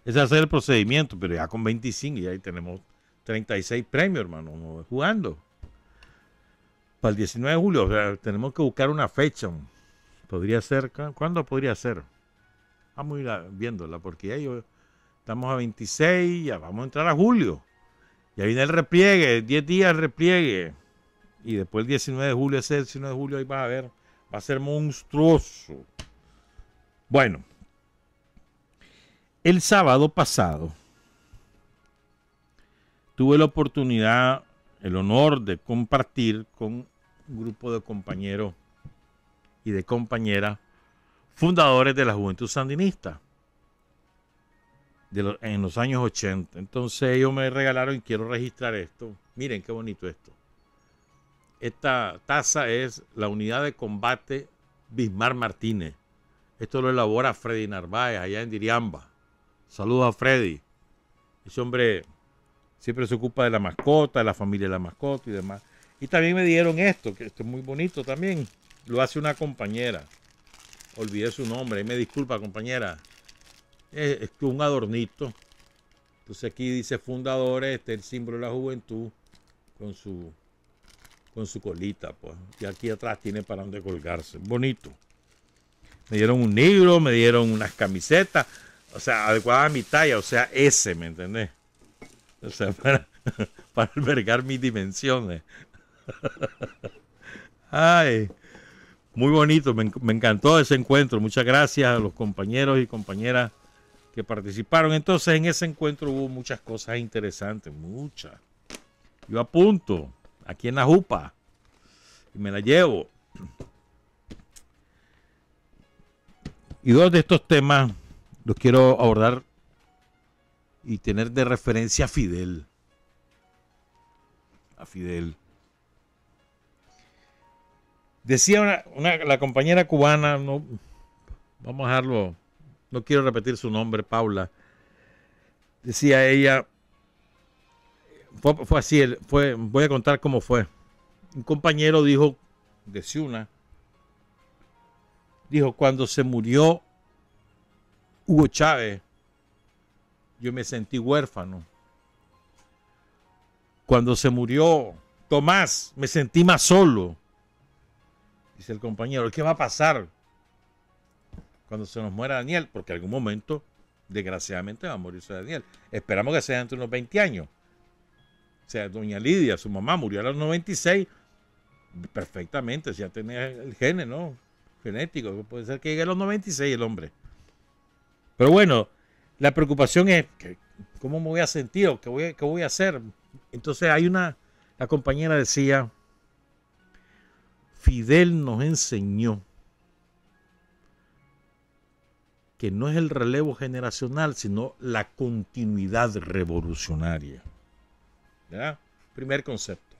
[SPEAKER 3] Ese va a ser el procedimiento, pero ya con 25 y ahí tenemos 36 premios, hermano, no jugando. Para el 19 de julio, o sea, tenemos que buscar una fecha. Podría ser, ¿cuándo podría ser? Vamos a ir viéndola, porque ya estamos a 26, ya vamos a entrar a julio. Ya viene el repliegue, 10 días el repliegue. Y después el 19 de julio, ese 19 de julio, ahí vas a ver, va a ser monstruoso. Bueno, el sábado pasado tuve la oportunidad, el honor de compartir con un grupo de compañeros y de compañeras fundadores de la Juventud Sandinista en los años 80. Entonces ellos me regalaron, y quiero registrar esto. Miren qué bonito esto. Esta taza es la unidad de combate Bismar Martínez. Esto lo elabora Freddy Narváez allá en Diriamba. Saludos a Freddy. Ese hombre siempre se ocupa de la mascota, de la familia de la mascota y demás. Y también me dieron esto, que esto es muy bonito también. Lo hace una compañera. Olvidé su nombre, ahí me disculpa, compañera. Es un adornito. Entonces aquí dice fundadores, el símbolo de la juventud con su colita, pues. Y aquí atrás tiene para donde colgarse. Bonito. Me dieron un libro, me dieron unas camisetas, o sea, adecuada a mi talla, o sea, S, ¿me entendés? O sea, para albergar mis dimensiones. Ay, muy bonito, me encantó ese encuentro. Muchas gracias a los compañeros y compañeras que participaron. Entonces, en ese encuentro hubo muchas cosas interesantes, muchas. Yo apunto aquí en la jupa y me la llevo. Y dos de estos temas los quiero abordar y tener de referencia a Fidel. A Fidel. Decía la compañera cubana, no, vamos a dejarlo, no quiero repetir su nombre, Paula. Decía ella, fue así, voy a contar cómo fue. Un compañero dijo, de Ciuna, dijo, cuando se murió Hugo Chávez, yo me sentí huérfano. Cuando se murió Tomás, me sentí más solo. Dice el compañero, ¿qué va a pasar cuando se nos muera Daniel? Porque en algún momento, desgraciadamente, va a morirse Daniel. Esperamos que sea entre unos 20 años. O sea, doña Lidia, su mamá, murió a los 96. Perfectamente, si ya tenía el gene, ¿no? Genético. Puede ser que llegue a los 96 el hombre. Pero bueno, la preocupación es, ¿cómo me voy a sentir? ¿Qué voy a hacer? Entonces la compañera decía, Fidel nos enseñó que no es el relevo generacional, sino la continuidad revolucionaria. ¿Verdad? Primer concepto.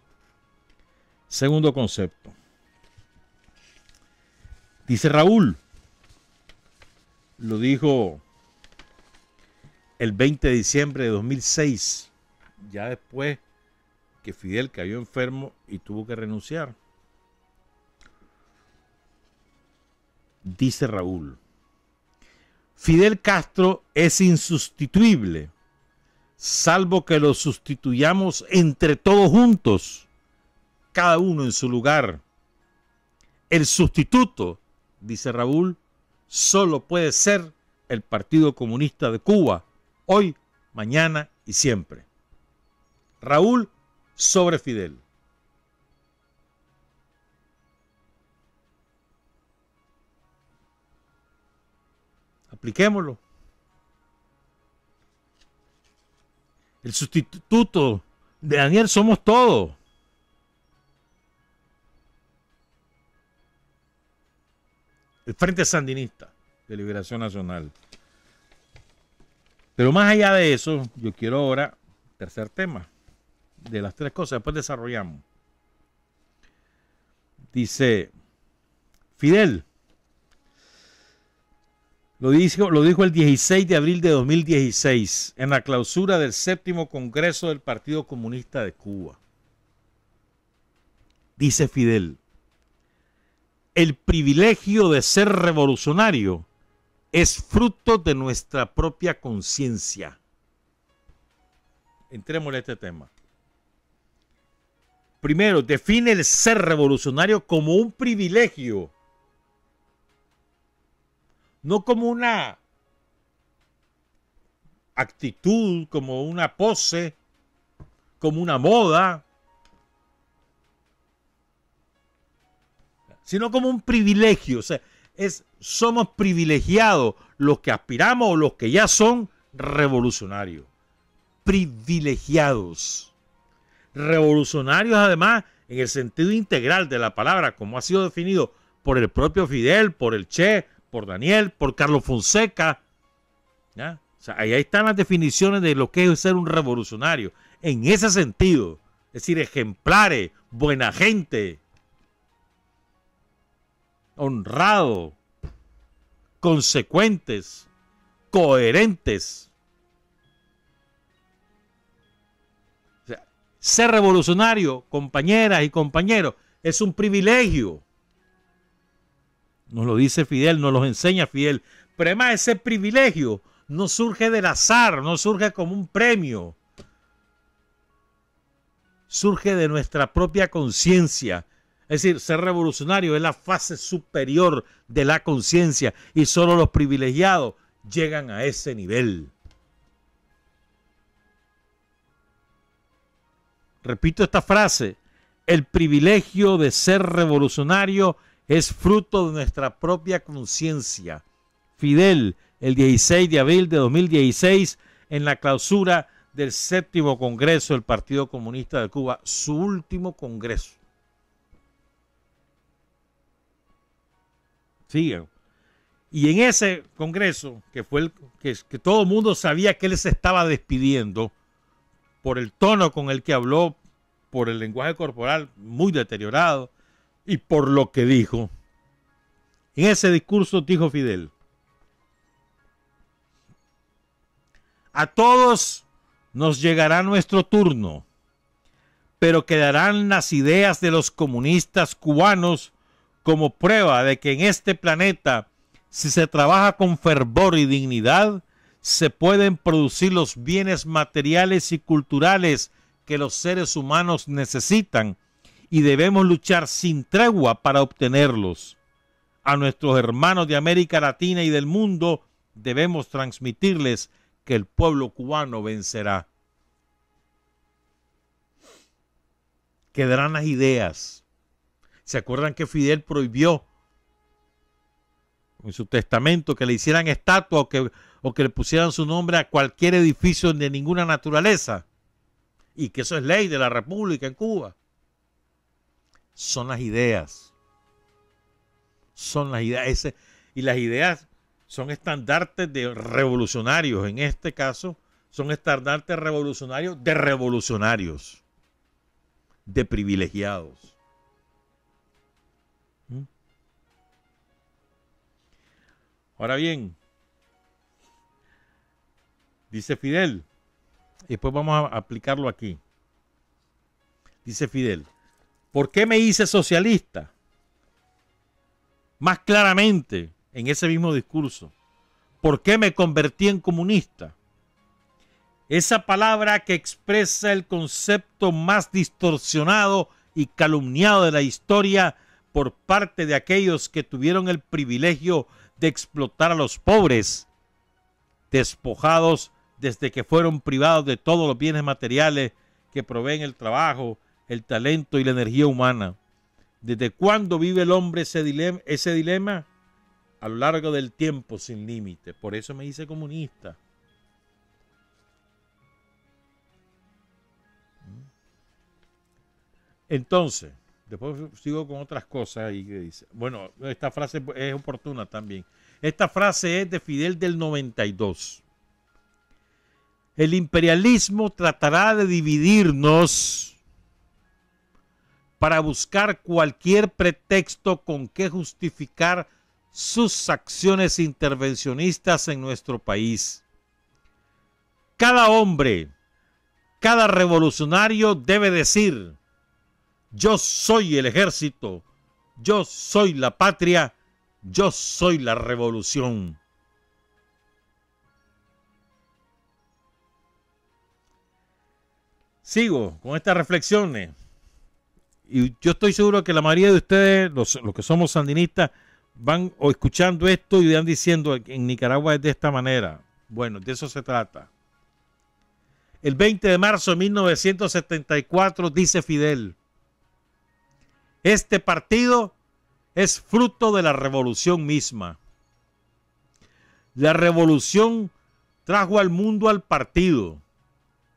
[SPEAKER 3] Segundo concepto. Dice Raúl, lo dijo el 20 de diciembre de 2006, ya después que Fidel cayó enfermo y tuvo que renunciar. Dice Raúl, Fidel Castro es insustituible, salvo que lo sustituyamos entre todos juntos, cada uno en su lugar. El sustituto, dice Raúl, solo puede ser el Partido Comunista de Cuba, hoy, mañana y siempre. Raúl sobre Fidel. Apliquémoslo. El sustituto de Daniel somos todos. El Frente Sandinista de Liberación Nacional. Pero más allá de eso, yo quiero ahora, tercer tema, de las tres cosas, después desarrollamos. Dice, Fidel, lo dijo el 16 de abril de 2016 en la clausura del 7º Congreso del Partido Comunista de Cuba. Dice Fidel, el privilegio de ser revolucionario es fruto de nuestra propia conciencia. Entrémosle a este tema. Primero, define el ser revolucionario como un privilegio, no como una actitud, como una pose, como una moda, sino como un privilegio. O sea, somos privilegiados los que aspiramos o los que ya son revolucionarios. Privilegiados. Revolucionarios además en el sentido integral de la palabra, como ha sido definido por el propio Fidel, por el Che, por Daniel, por Carlos Fonseca. ¿Ya? O sea, ahí están las definiciones de lo que es ser un revolucionario. En ese sentido, es decir, ejemplares, buena gente, honrado, consecuentes, coherentes. O sea, ser revolucionario, compañeras y compañeros, es un privilegio. Nos lo dice Fidel, nos lo enseña Fidel. Pero además ese privilegio no surge del azar, no surge como un premio. Surge de nuestra propia conciencia. Es decir, ser revolucionario es la fase superior de la conciencia y solo los privilegiados llegan a ese nivel. Repito esta frase, el privilegio de ser revolucionario es fruto de nuestra propia conciencia. Fidel, el 16 de abril de 2016, en la clausura del 7º Congreso del Partido Comunista de Cuba, su último congreso. Sigan. Y en ese congreso, que fue que todo el mundo sabía que él se estaba despidiendo por el tono con el que habló, por el lenguaje corporal muy deteriorado, y por lo que dijo. En ese discurso dijo Fidel: a todos nos llegará nuestro turno, pero quedarán las ideas de los comunistas cubanos como prueba de que en este planeta, si se trabaja con fervor y dignidad, se pueden producir los bienes materiales y culturales que los seres humanos necesitan, y debemos luchar sin tregua para obtenerlos. A nuestros hermanos de América Latina y del mundo debemos transmitirles que el pueblo cubano vencerá. Quedarán las ideas. ¿Se acuerdan que Fidel prohibió en su testamento que le hicieran estatua o que le pusieran su nombre a cualquier edificio de ninguna naturaleza? Y que eso es ley de la República en Cuba. Son las ideas. Son las ideas. Y las ideas son estandartes de revolucionarios. En este caso, son estandartes revolucionarios, de privilegiados. Ahora bien, dice Fidel, y después vamos a aplicarlo aquí. Dice Fidel: ¿por qué me hice socialista? Más claramente, en ese mismo discurso, ¿por qué me convertí en comunista? Esa palabra que expresa el concepto más distorsionado y calumniado de la historia por parte de aquellos que tuvieron el privilegio de explotar a los pobres, despojados desde que fueron privados de todos los bienes materiales que proveen el trabajo, el talento y la energía humana. ¿Desde cuándo vive el hombre ese dilema? A lo largo del tiempo sin límite. Por eso me hice comunista. Entonces, después sigo con otras cosas y que dice, bueno, esta frase es oportuna también. Esta frase es de Fidel del 92. El imperialismo tratará de dividirnos para buscar cualquier pretexto con que justificar sus acciones intervencionistas en nuestro país. Cada hombre, cada revolucionario debe decir: yo soy el ejército, yo soy la patria, yo soy la revolución. Sigo con estas reflexiones. Y yo estoy seguro que la mayoría de ustedes, los que somos sandinistas, van o escuchando esto y van diciendo: en Nicaragua es de esta manera. Bueno, de eso se trata. El 20 de marzo de 1974 dice Fidel: este partido es fruto de la revolución misma. La revolución trajo al mundo al partido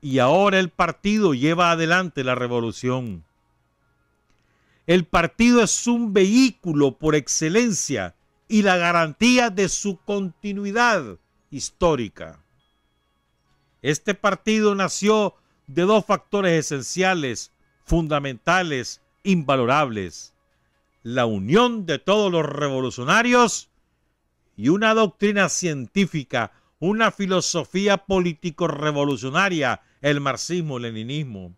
[SPEAKER 3] y ahora el partido lleva adelante la revolución. El partido es un vehículo por excelencia y la garantía de su continuidad histórica. Este partido nació de dos factores esenciales, fundamentales, invalorables: la unión de todos los revolucionarios y una doctrina científica, una filosofía político-revolucionaria, el marxismo-leninismo.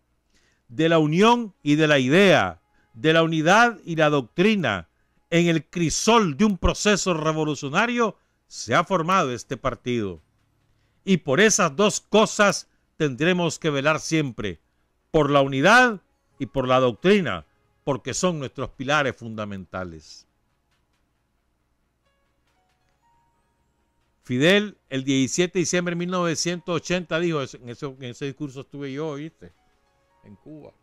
[SPEAKER 3] De la unión y de la idea, de la unidad y la doctrina, en el crisol de un proceso revolucionario, se ha formado este partido. Y por esas dos cosas tendremos que velar siempre: por la unidad y por la doctrina, porque son nuestros pilares fundamentales. Fidel, el 17 de diciembre de 1980, dijo, en ese discurso estuve yo, ¿viste? En Cuba.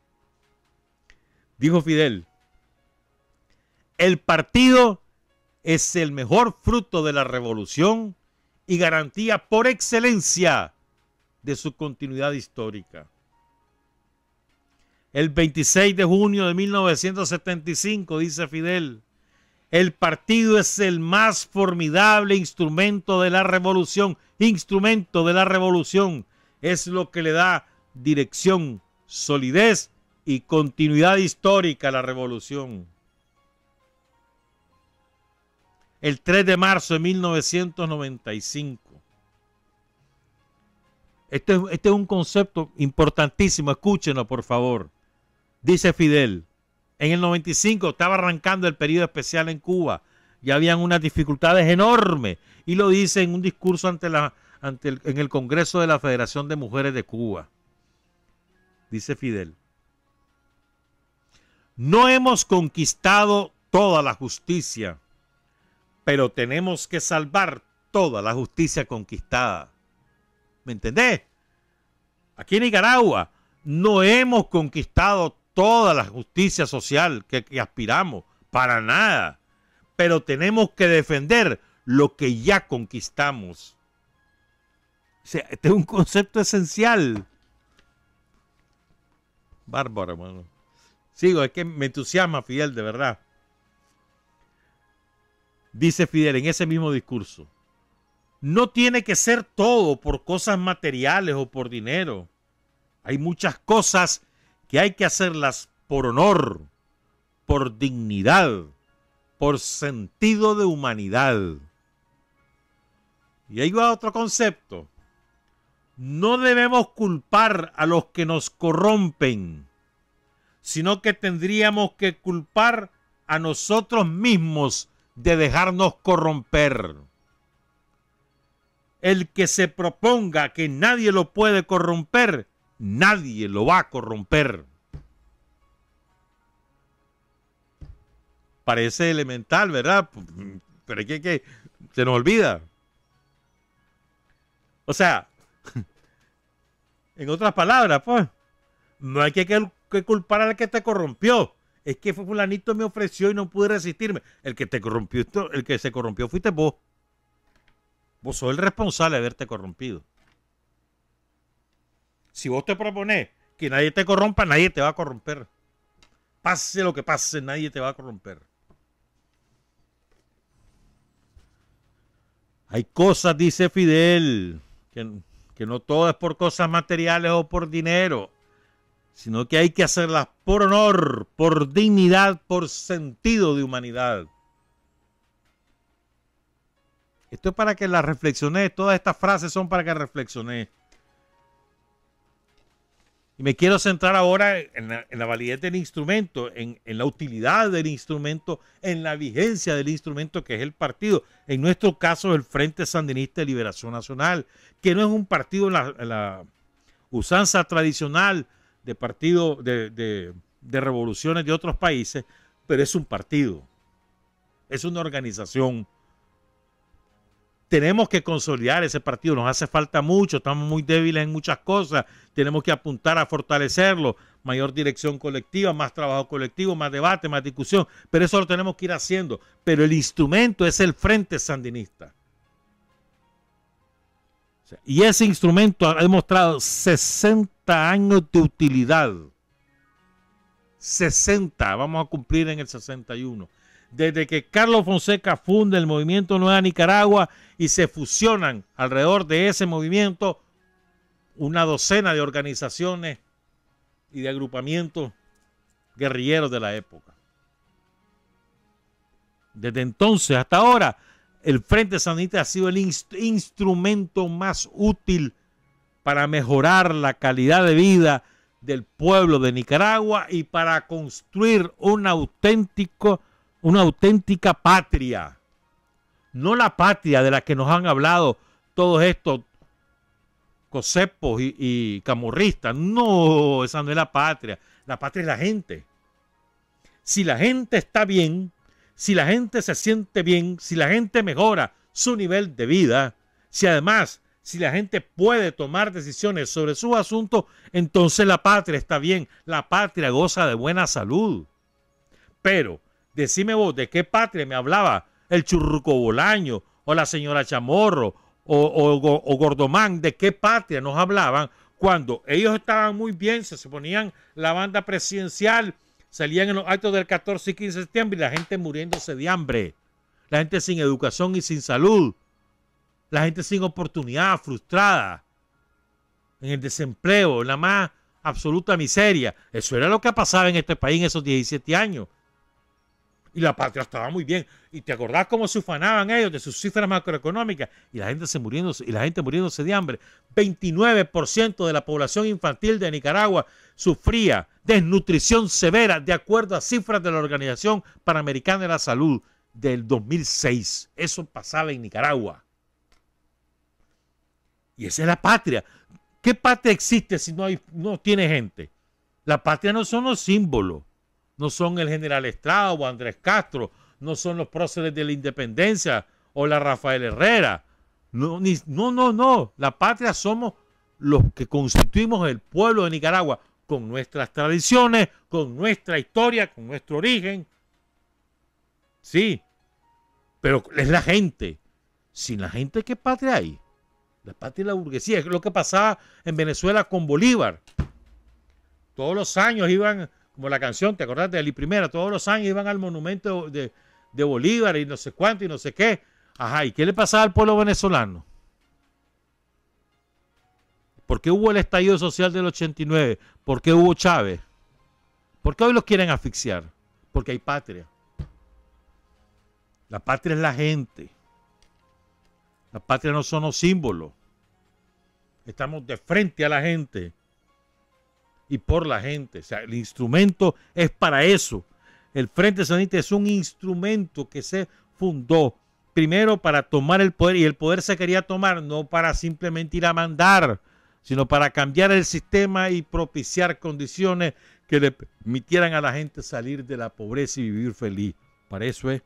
[SPEAKER 3] Dijo Fidel: el partido es el mejor fruto de la revolución y garantía por excelencia de su continuidad histórica. El 26 de junio de 1975 dice Fidel: el partido es el más formidable instrumento de la revolución. Instrumento de la revolución. Es lo que le da dirección, solidez y continuidad histórica a la revolución. el 3 de marzo de 1995. Este es un concepto importantísimo, escúchenlo por favor. Dice Fidel, en el 95 estaba arrancando el periodo especial en Cuba, ya habían unas dificultades enormes, y lo dice en un discurso en el Congreso de la Federación de Mujeres de Cuba. Dice Fidel, no hemos conquistado toda la justicia, pero tenemos que salvar toda la justicia conquistada. ¿Me entendés? Aquí en Nicaragua no hemos conquistado toda la justicia social que aspiramos, para nada, pero tenemos que defender lo que ya conquistamos. O sea, este es un concepto esencial. Bárbaro, hermano. Sigo, es que me entusiasma Fidel, de verdad. Dice Fidel en ese mismo discurso, no tiene que ser todo por cosas materiales o por dinero. Hay muchas cosas que hay que hacerlas por honor, por dignidad, por sentido de humanidad. Y ahí va otro concepto. No debemos culpar a los que nos corrompen, sino que tendríamos que culpar a nosotros mismos de dejarnos corromper. El que se proponga que nadie lo puede corromper, nadie lo va a corromper. Parece elemental, ¿verdad? Pero es que se nos olvida. O sea, en otras palabras, pues, no hay que culpar al que te corrompió. Es que fulanito me ofreció y no pude resistirme. El que te corrompió, el que se corrompió fuiste vos. Vos sos el responsable de haberte corrompido. Si vos te propones que nadie te corrompa, nadie te va a corromper. Pase lo que pase, nadie te va a corromper. Hay cosas, dice Fidel, que no todo es por cosas materiales o por dinero, sino que hay que hacerlas por honor, por dignidad, por sentido de humanidad. Esto es para que la reflexiones, todas estas frases son para que reflexiones. Y me quiero centrar ahora en la validez del instrumento, en la utilidad del instrumento, en la vigencia del instrumento que es el partido. En nuestro caso, el Frente Sandinista de Liberación Nacional, que no es un partido en la usanza tradicional de partido de revoluciones de otros países, pero es un partido, es una organización. Tenemos que consolidar ese partido, nos hace falta mucho, estamos muy débiles en muchas cosas, tenemos que apuntar a fortalecerlo, mayor dirección colectiva, más trabajo colectivo, más debate, más discusión, pero eso lo tenemos que ir haciendo. Pero el instrumento es el Frente Sandinista. Y ese instrumento ha demostrado 60 años de utilidad. 60, vamos a cumplir en el 61. Desde que Carlos Fonseca funda el movimiento Nueva Nicaragua y se fusionan alrededor de ese movimiento una docena de organizaciones y de agrupamientos guerrilleros de la época. Desde entonces hasta ahora, el Frente Sandinista ha sido el instrumento más útil para mejorar la calidad de vida del pueblo de Nicaragua y para construir una auténtica patria. No la patria de la que nos han hablado todos estos cocepos y camorristas. No, esa no es la patria. La patria es la gente. Si la gente está bien, si la gente se siente bien, si la gente mejora su nivel de vida, si la gente puede tomar decisiones sobre sus asuntos, entonces la patria está bien. La patria goza de buena salud. Pero decime vos, ¿de qué patria me hablaba el Churruco Bolaño o la señora Chamorro o Gordomán? ¿De qué patria nos hablaban cuando ellos estaban muy bien, se ponían la banda presidencial, salían en los actos del 14 y 15 de septiembre y la gente muriéndose de hambre, la gente sin educación y sin salud, la gente sin oportunidad, frustrada, en el desempleo, en la más absoluta miseria? Eso era lo que pasaba en este país en esos 17 años. Y la patria estaba muy bien. Y te acordás cómo se ufanaban ellos de sus cifras macroeconómicas y la gente muriéndose de hambre. 29% de la población infantil de Nicaragua sufría desnutrición severa, de acuerdo a cifras de la Organización Panamericana de la Salud del 2006. Eso pasaba en Nicaragua. Y esa es la patria. ¿Qué patria existe si no tiene gente? La patria no son los símbolos. No son el general Estrada o Andrés Castro, no son los próceres de la independencia o la Rafael Herrera. No. La patria somos los que constituimos el pueblo de Nicaragua, con nuestras tradiciones, con nuestra historia, con nuestro origen. Sí, pero es la gente. Sin la gente, ¿qué patria hay? La patria y la burguesía. Es lo que pasaba en Venezuela con Bolívar. Todos los años iban, como la canción, ¿te acordás de Ali Primera? Todos los años iban al monumento de Bolívar y no sé cuánto y no sé qué. Ajá, ¿y qué le pasaba al pueblo venezolano? ¿Por qué hubo el estallido social del 89? ¿Por qué hubo Chávez? ¿Por qué hoy los quieren asfixiar? Porque hay patria. La patria es la gente. La patria no son los símbolos. Estamos de frente a la gente y por la gente. O sea, el instrumento es para eso. El Frente Sandinista es un instrumento que se fundó primero para tomar el poder, y el poder se quería tomar no para simplemente ir a mandar, sino para cambiar el sistema y propiciar condiciones que le permitieran a la gente salir de la pobreza y vivir feliz. Para eso es.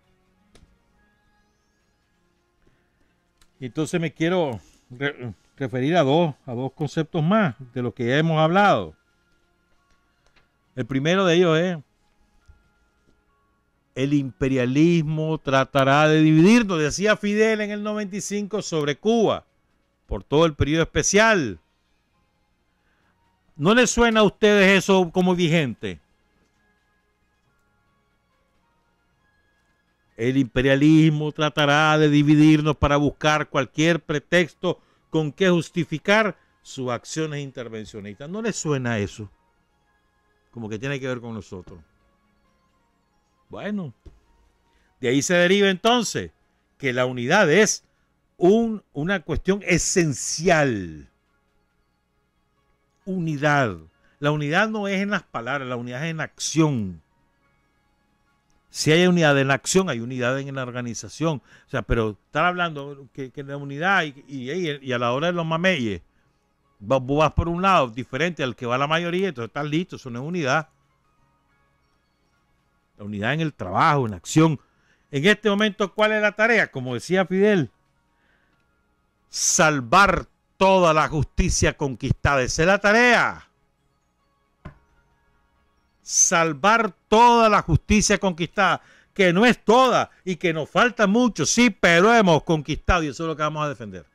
[SPEAKER 3] Entonces me quiero referir a dos conceptos más de los que ya hemos hablado. El primero de ellos es: el imperialismo tratará de dividirnos, decía Fidel en el 95 sobre Cuba, por todo el periodo especial. ¿No les suena a ustedes eso como vigente? El imperialismo tratará de dividirnos para buscar cualquier pretexto con que justificar sus acciones intervencionistas. ¿No les suena eso? Como que tiene que ver con nosotros. Bueno, de ahí se deriva entonces que la unidad es una cuestión esencial. Unidad. La unidad no es en las palabras, la unidad es en acción. Si hay unidad en la acción, hay unidad en la organización. O sea, pero estar hablando que la unidad y a la hora de los mameyes, vos vas por un lado diferente al que va la mayoría, entonces estás listo, eso no es unidad. La unidad en el trabajo, en la acción. En este momento, ¿cuál es la tarea? Como decía Fidel, salvar toda la justicia conquistada. Esa es la tarea. Salvar toda la justicia conquistada, que no es toda y que nos falta mucho, sí, pero hemos conquistado y eso es lo que vamos a defender.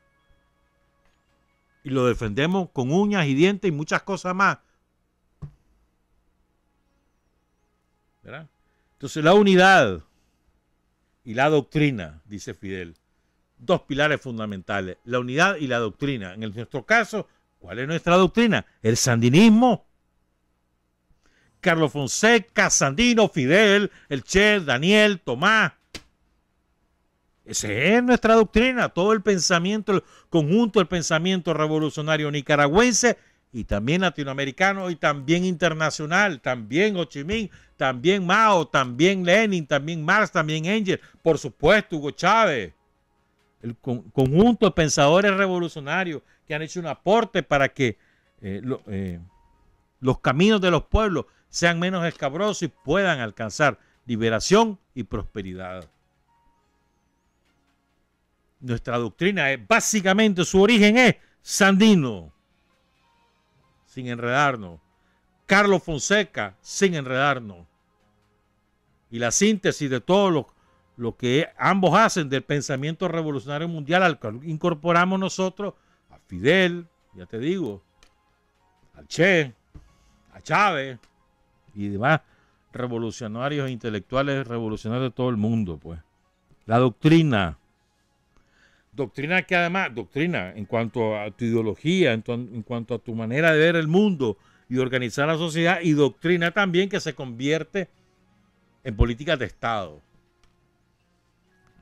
[SPEAKER 3] Y lo defendemos con uñas y dientes y muchas cosas más. ¿Verdad? Entonces la unidad y la doctrina, dice Fidel, dos pilares fundamentales, la unidad y la doctrina. En nuestro caso, ¿cuál es nuestra doctrina? El sandinismo. Carlos Fonseca, Sandino, Fidel, el Che, Daniel, Tomás. Esa es nuestra doctrina, todo el pensamiento, el conjunto del pensamiento revolucionario nicaragüense y también latinoamericano y también internacional, también Ho Chi Minh, también Mao, también Lenin, también Marx, también Engels, por supuesto Hugo Chávez. El conjunto de pensadores revolucionarios que han hecho un aporte para que los caminos de los pueblos sean menos escabrosos y puedan alcanzar liberación y prosperidad. Nuestra doctrina es, básicamente, su origen es Sandino, sin enredarnos. Carlos Fonseca, sin enredarnos. Y la síntesis de todo lo que ambos hacen del pensamiento revolucionario mundial al que incorporamos nosotros a Fidel, ya te digo, al Che, a Chávez y demás revolucionarios e intelectuales revolucionarios de todo el mundo, pues. La doctrina. Doctrina que además, doctrina en cuanto a tu ideología, en cuanto a tu manera de ver el mundo y organizar la sociedad, y doctrina también que se convierte en políticas de Estado.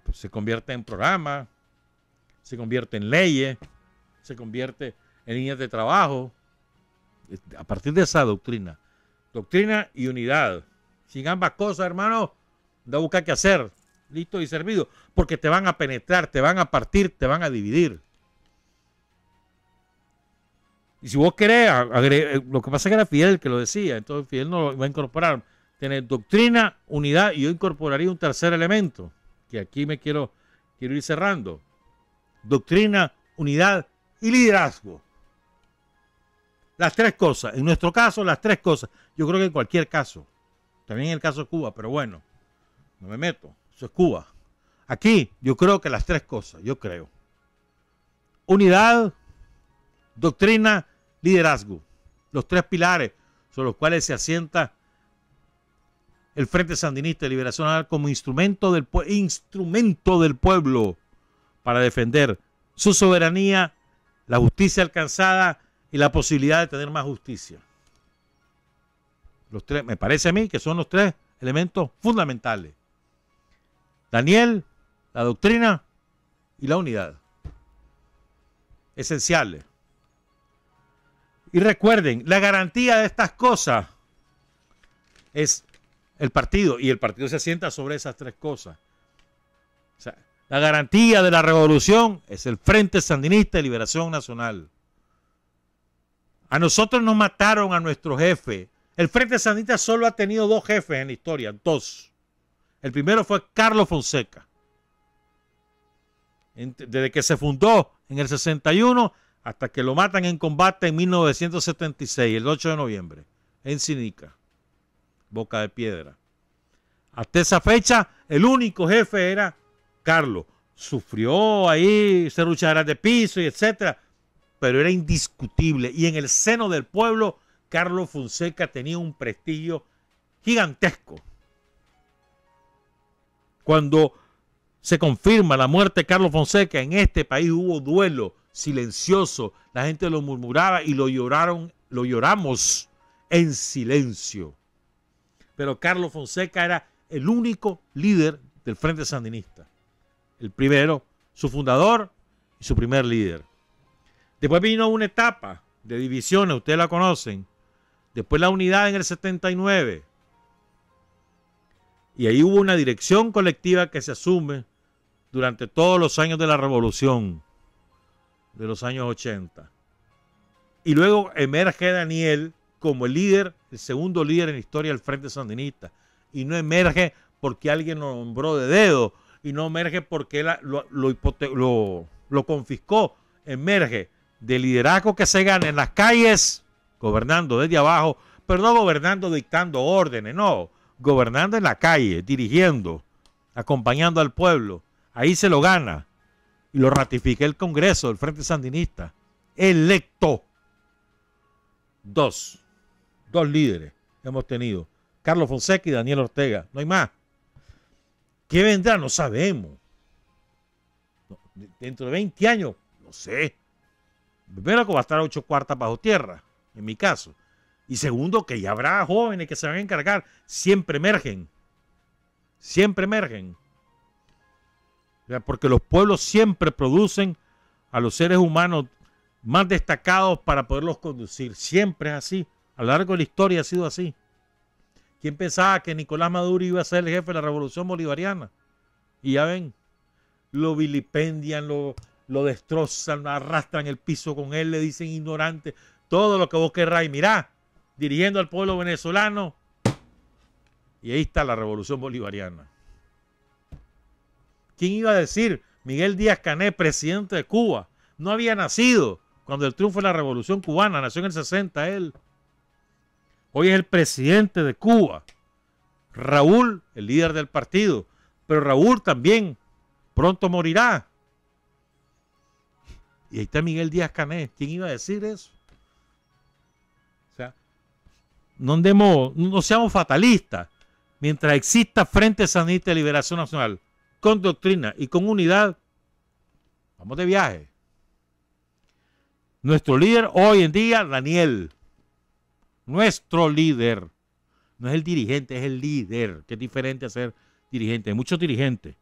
[SPEAKER 3] Pues se convierte en programas, se convierte en leyes, se convierte en líneas de trabajo. A partir de esa doctrina y unidad. Sin ambas cosas, hermano, da a buscar qué hacer. Listo y servido. Porque te van a penetrar, te van a partir, te van a dividir. Y si vos querés, lo que pasa es que era Fidel que lo decía, entonces Fidel no lo va a incorporar. Tener doctrina, unidad, y yo incorporaría un tercer elemento, que aquí me quiero ir cerrando. Doctrina, unidad y liderazgo. Las tres cosas. En nuestro caso, las tres cosas. Yo creo que en cualquier caso. También en el caso de Cuba, pero bueno, no me meto. Eso es Cuba. Aquí, yo creo que las tres cosas, yo creo. Unidad, doctrina, liderazgo. Los tres pilares sobre los cuales se asienta el Frente Sandinista de Liberación Nacional como instrumento del pueblo para defender su soberanía, la justicia alcanzada y la posibilidad de tener más justicia. Los tres, me parece a mí que son los tres elementos fundamentales. Daniel, la doctrina y la unidad. Esenciales. Y recuerden, la garantía de estas cosas es el partido, y el partido se asienta sobre esas tres cosas. O sea, la garantía de la revolución es el Frente Sandinista de Liberación Nacional. A nosotros nos mataron a nuestro jefe. El Frente Sandinista solo ha tenido dos jefes en la historia, dos. El primero fue Carlos Fonseca. Desde que se fundó en el 61 hasta que lo matan en combate en 1976, el 8 de noviembre, en Sinica, Boca de Piedra. Hasta esa fecha, el único jefe era Carlos. Sufrió ahí serruchaderas de piso y etcétera, pero era indiscutible. Y en el seno del pueblo, Carlos Fonseca tenía un prestigio gigantesco. Cuando se confirma la muerte de Carlos Fonseca, en este país hubo duelo silencioso. La gente lo murmuraba y lo lloramos en silencio. Pero Carlos Fonseca era el único líder del Frente Sandinista. El primero, su fundador y su primer líder. Después vino una etapa de divisiones, ustedes la conocen. Después la unidad en el 79. Y ahí hubo una dirección colectiva que se asume durante todos los años de la revolución, de los años 80. Y luego emerge Daniel como el líder, el segundo líder en la historia del Frente Sandinista. Y no emerge porque alguien lo nombró de dedo, y no emerge porque él lo confiscó. Emerge del liderazgo que se gana en las calles, gobernando desde abajo, pero no gobernando dictando órdenes, no, gobernando en la calle, dirigiendo, acompañando al pueblo. Ahí se lo gana y lo ratifica el Congreso del Frente Sandinista, electo. Dos líderes hemos tenido, Carlos Fonseca y Daniel Ortega, no hay más. ¿Qué vendrá? No sabemos. Dentro de 20 años, no sé. Primero que va a estar 8 cuartas bajo tierra, en mi caso. Y segundo, que ya habrá jóvenes que se van a encargar. Siempre emergen. Siempre emergen. Porque los pueblos siempre producen a los seres humanos más destacados para poderlos conducir. Siempre es así. A lo largo de la historia ha sido así. ¿Quién pensaba que Nicolás Maduro iba a ser el jefe de la revolución bolivariana? Y ya ven, lo vilipendian, lo destrozan, lo arrastran el piso con él, le dicen ignorante, todo lo que vos querráis. Mirá, dirigiendo al pueblo venezolano. Y ahí está la revolución bolivariana. ¿Quién iba a decir? Miguel Díaz-Canel, presidente de Cuba, no había nacido cuando el triunfo de la revolución cubana, nació en el 60 él. Hoy es el presidente de Cuba. Raúl, el líder del partido. Pero Raúl también pronto morirá. Y ahí está Miguel Díaz-Canel. ¿Quién iba a decir eso? O sea, no seamos fatalistas. Mientras exista Frente Sandinista de Liberación Nacional, con doctrina y con unidad, vamos de viaje. Nuestro líder hoy en día, Daniel. Nuestro líder. No es el dirigente, es el líder, que es diferente a ser dirigente. Hay muchos dirigentes.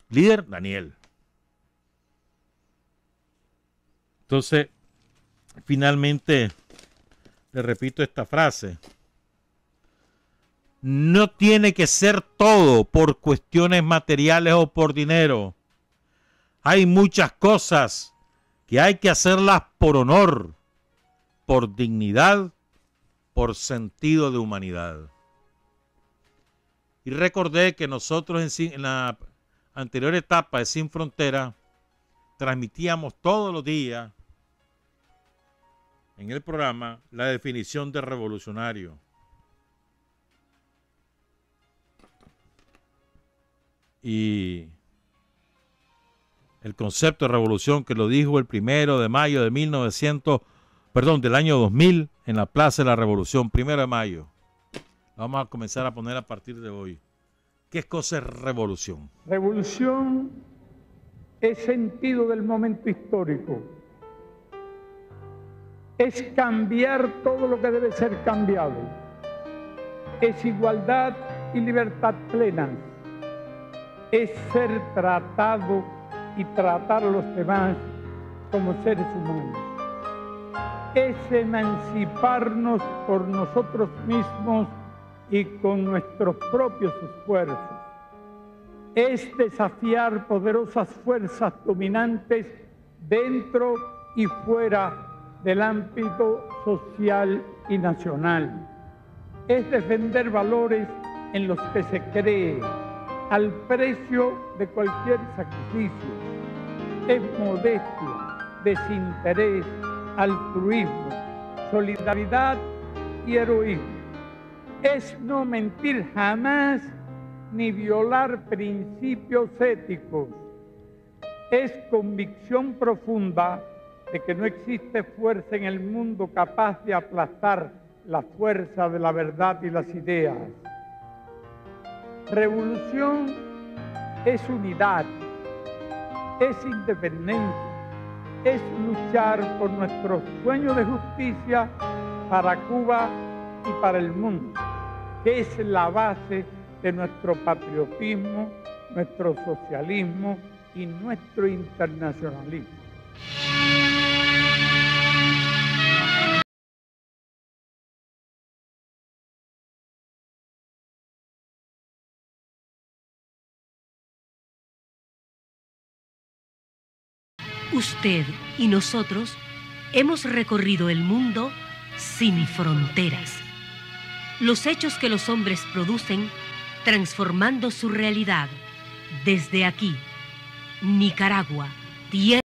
[SPEAKER 3] Líder, Daniel. Entonces, finalmente, le repito esta frase. No tiene que ser todo por cuestiones materiales o por dinero. Hay muchas cosas que hay que hacerlas por honor, por dignidad, por sentido de humanidad. Y recordé que nosotros en la anterior etapa de Sin Frontera transmitíamos todos los días en el programa la definición de revolucionario. Y el concepto de revolución que lo dijo el 1 de mayo de del año 2000 en la Plaza de la Revolución, 1 de mayo. Lo vamos a comenzar a poner a partir de hoy. ¿Qué cosa es revolución?
[SPEAKER 7] Revolución es sentido del momento histórico. Es cambiar todo lo que debe ser cambiado. Es igualdad y libertad plena. Es ser tratado y tratar a los demás como seres humanos. Es emanciparnos por nosotros mismos y con nuestros propios esfuerzos. Es desafiar poderosas fuerzas dominantes dentro y fuera del ámbito social y nacional. Es defender valores en los que se cree, al precio de cualquier sacrificio. Es modestia, desinterés, altruismo, solidaridad y heroísmo. Es no mentir jamás ni violar principios éticos. Es convicción profunda de que no existe fuerza en el mundo capaz de aplastar la fuerza de la verdad y las ideas. Revolución es unidad, es independencia, es luchar por nuestro sueño de justicia para Cuba y para el mundo, que es la base de nuestro patriotismo, nuestro socialismo y nuestro internacionalismo.
[SPEAKER 2] Usted y nosotros hemos recorrido el mundo sin fronteras. Los hechos que los hombres producen, transformando su realidad. Desde aquí, Nicaragua, tierra